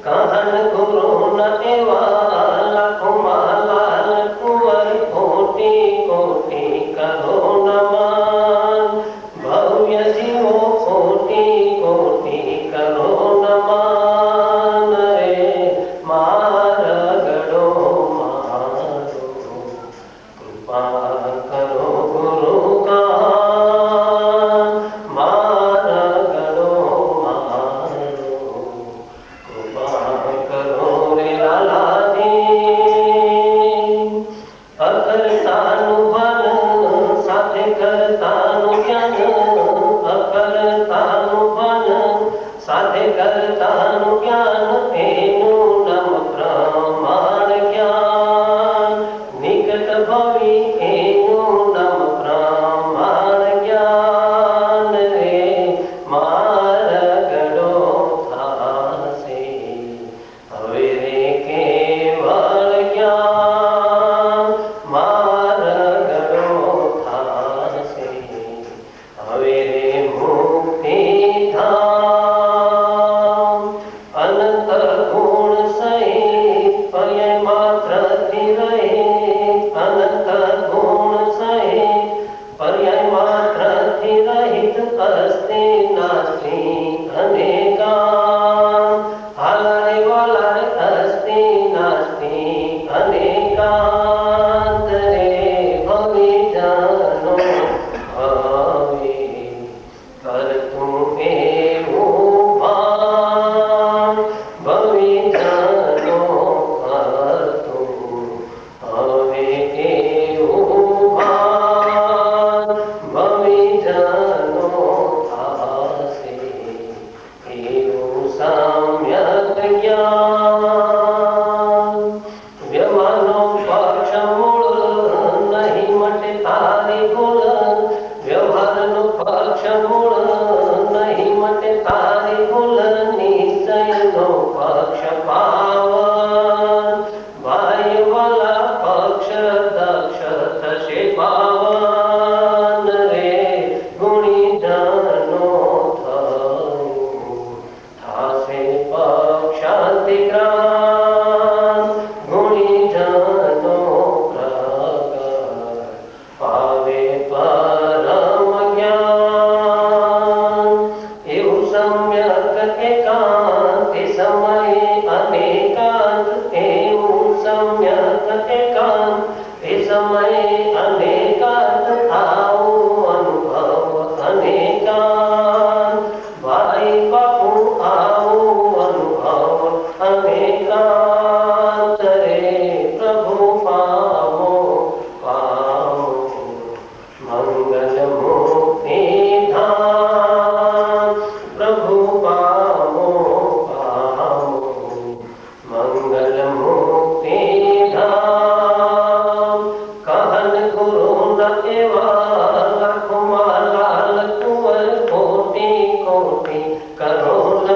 E: કહન ગુરુ ન એવા લાખોમાં લાલ કુંવર કોટી કોટી કરો નમન. ભવ્ય જીવો કોટી કોટી કરો નમન. રે મારા ગળો મારો કૃપા કરો ગુરુ કા. મારા ગળો મારો કૃપા કરો રે લાલાજી. અકર્તાનું ભન સાથે કરતાનું જ્ઞાન. અકર્તાનું ભન સાથે કરતાનું જ્ઞાન. એનું નામ પ્રમાણ જ્ઞાન. નિકટ ભવી એનું નામ પ્રમાણ જ્ઞાન. રે મારા ગળો થાશે હવે રે કેવળ જ્ઞાન. મારા ગળો થાશે હવે રે મુક્તિ ધામ. અનંત ગુણ સહિત પર્યાય માત્રથી રહે. અનંત ગુણ સહિત પર્યાય માત્રથી રહિત અસ્તિ નાસ્તિ અનેકાન. હાલારે વાલારે અસ્તિ નાસ્તિ અનેકાંત. રે ભવી જાનો હવે કરતું એવું ભાન. ભવી જાનો કરતું હવે એવું ભાન. ભવી જાનો સમ્યક એકાંત એ સમયે અનેકાંત એવું સમ્યક એકાંત એ સમયે અનેકાંત આવું અનુભવ અનેકાંત ભાઈ બાપુ આવું અનુભવ અનેકાંત રે પ્રભુ પામો પામો મંગલ મુક્તિ ધામ પ્રભુ પામો પામો મંગલ મુક્તિ ધામ કહન ગુરુ ન એવા લખમાં લાલ કુંવર કોટી કોટી કરો ન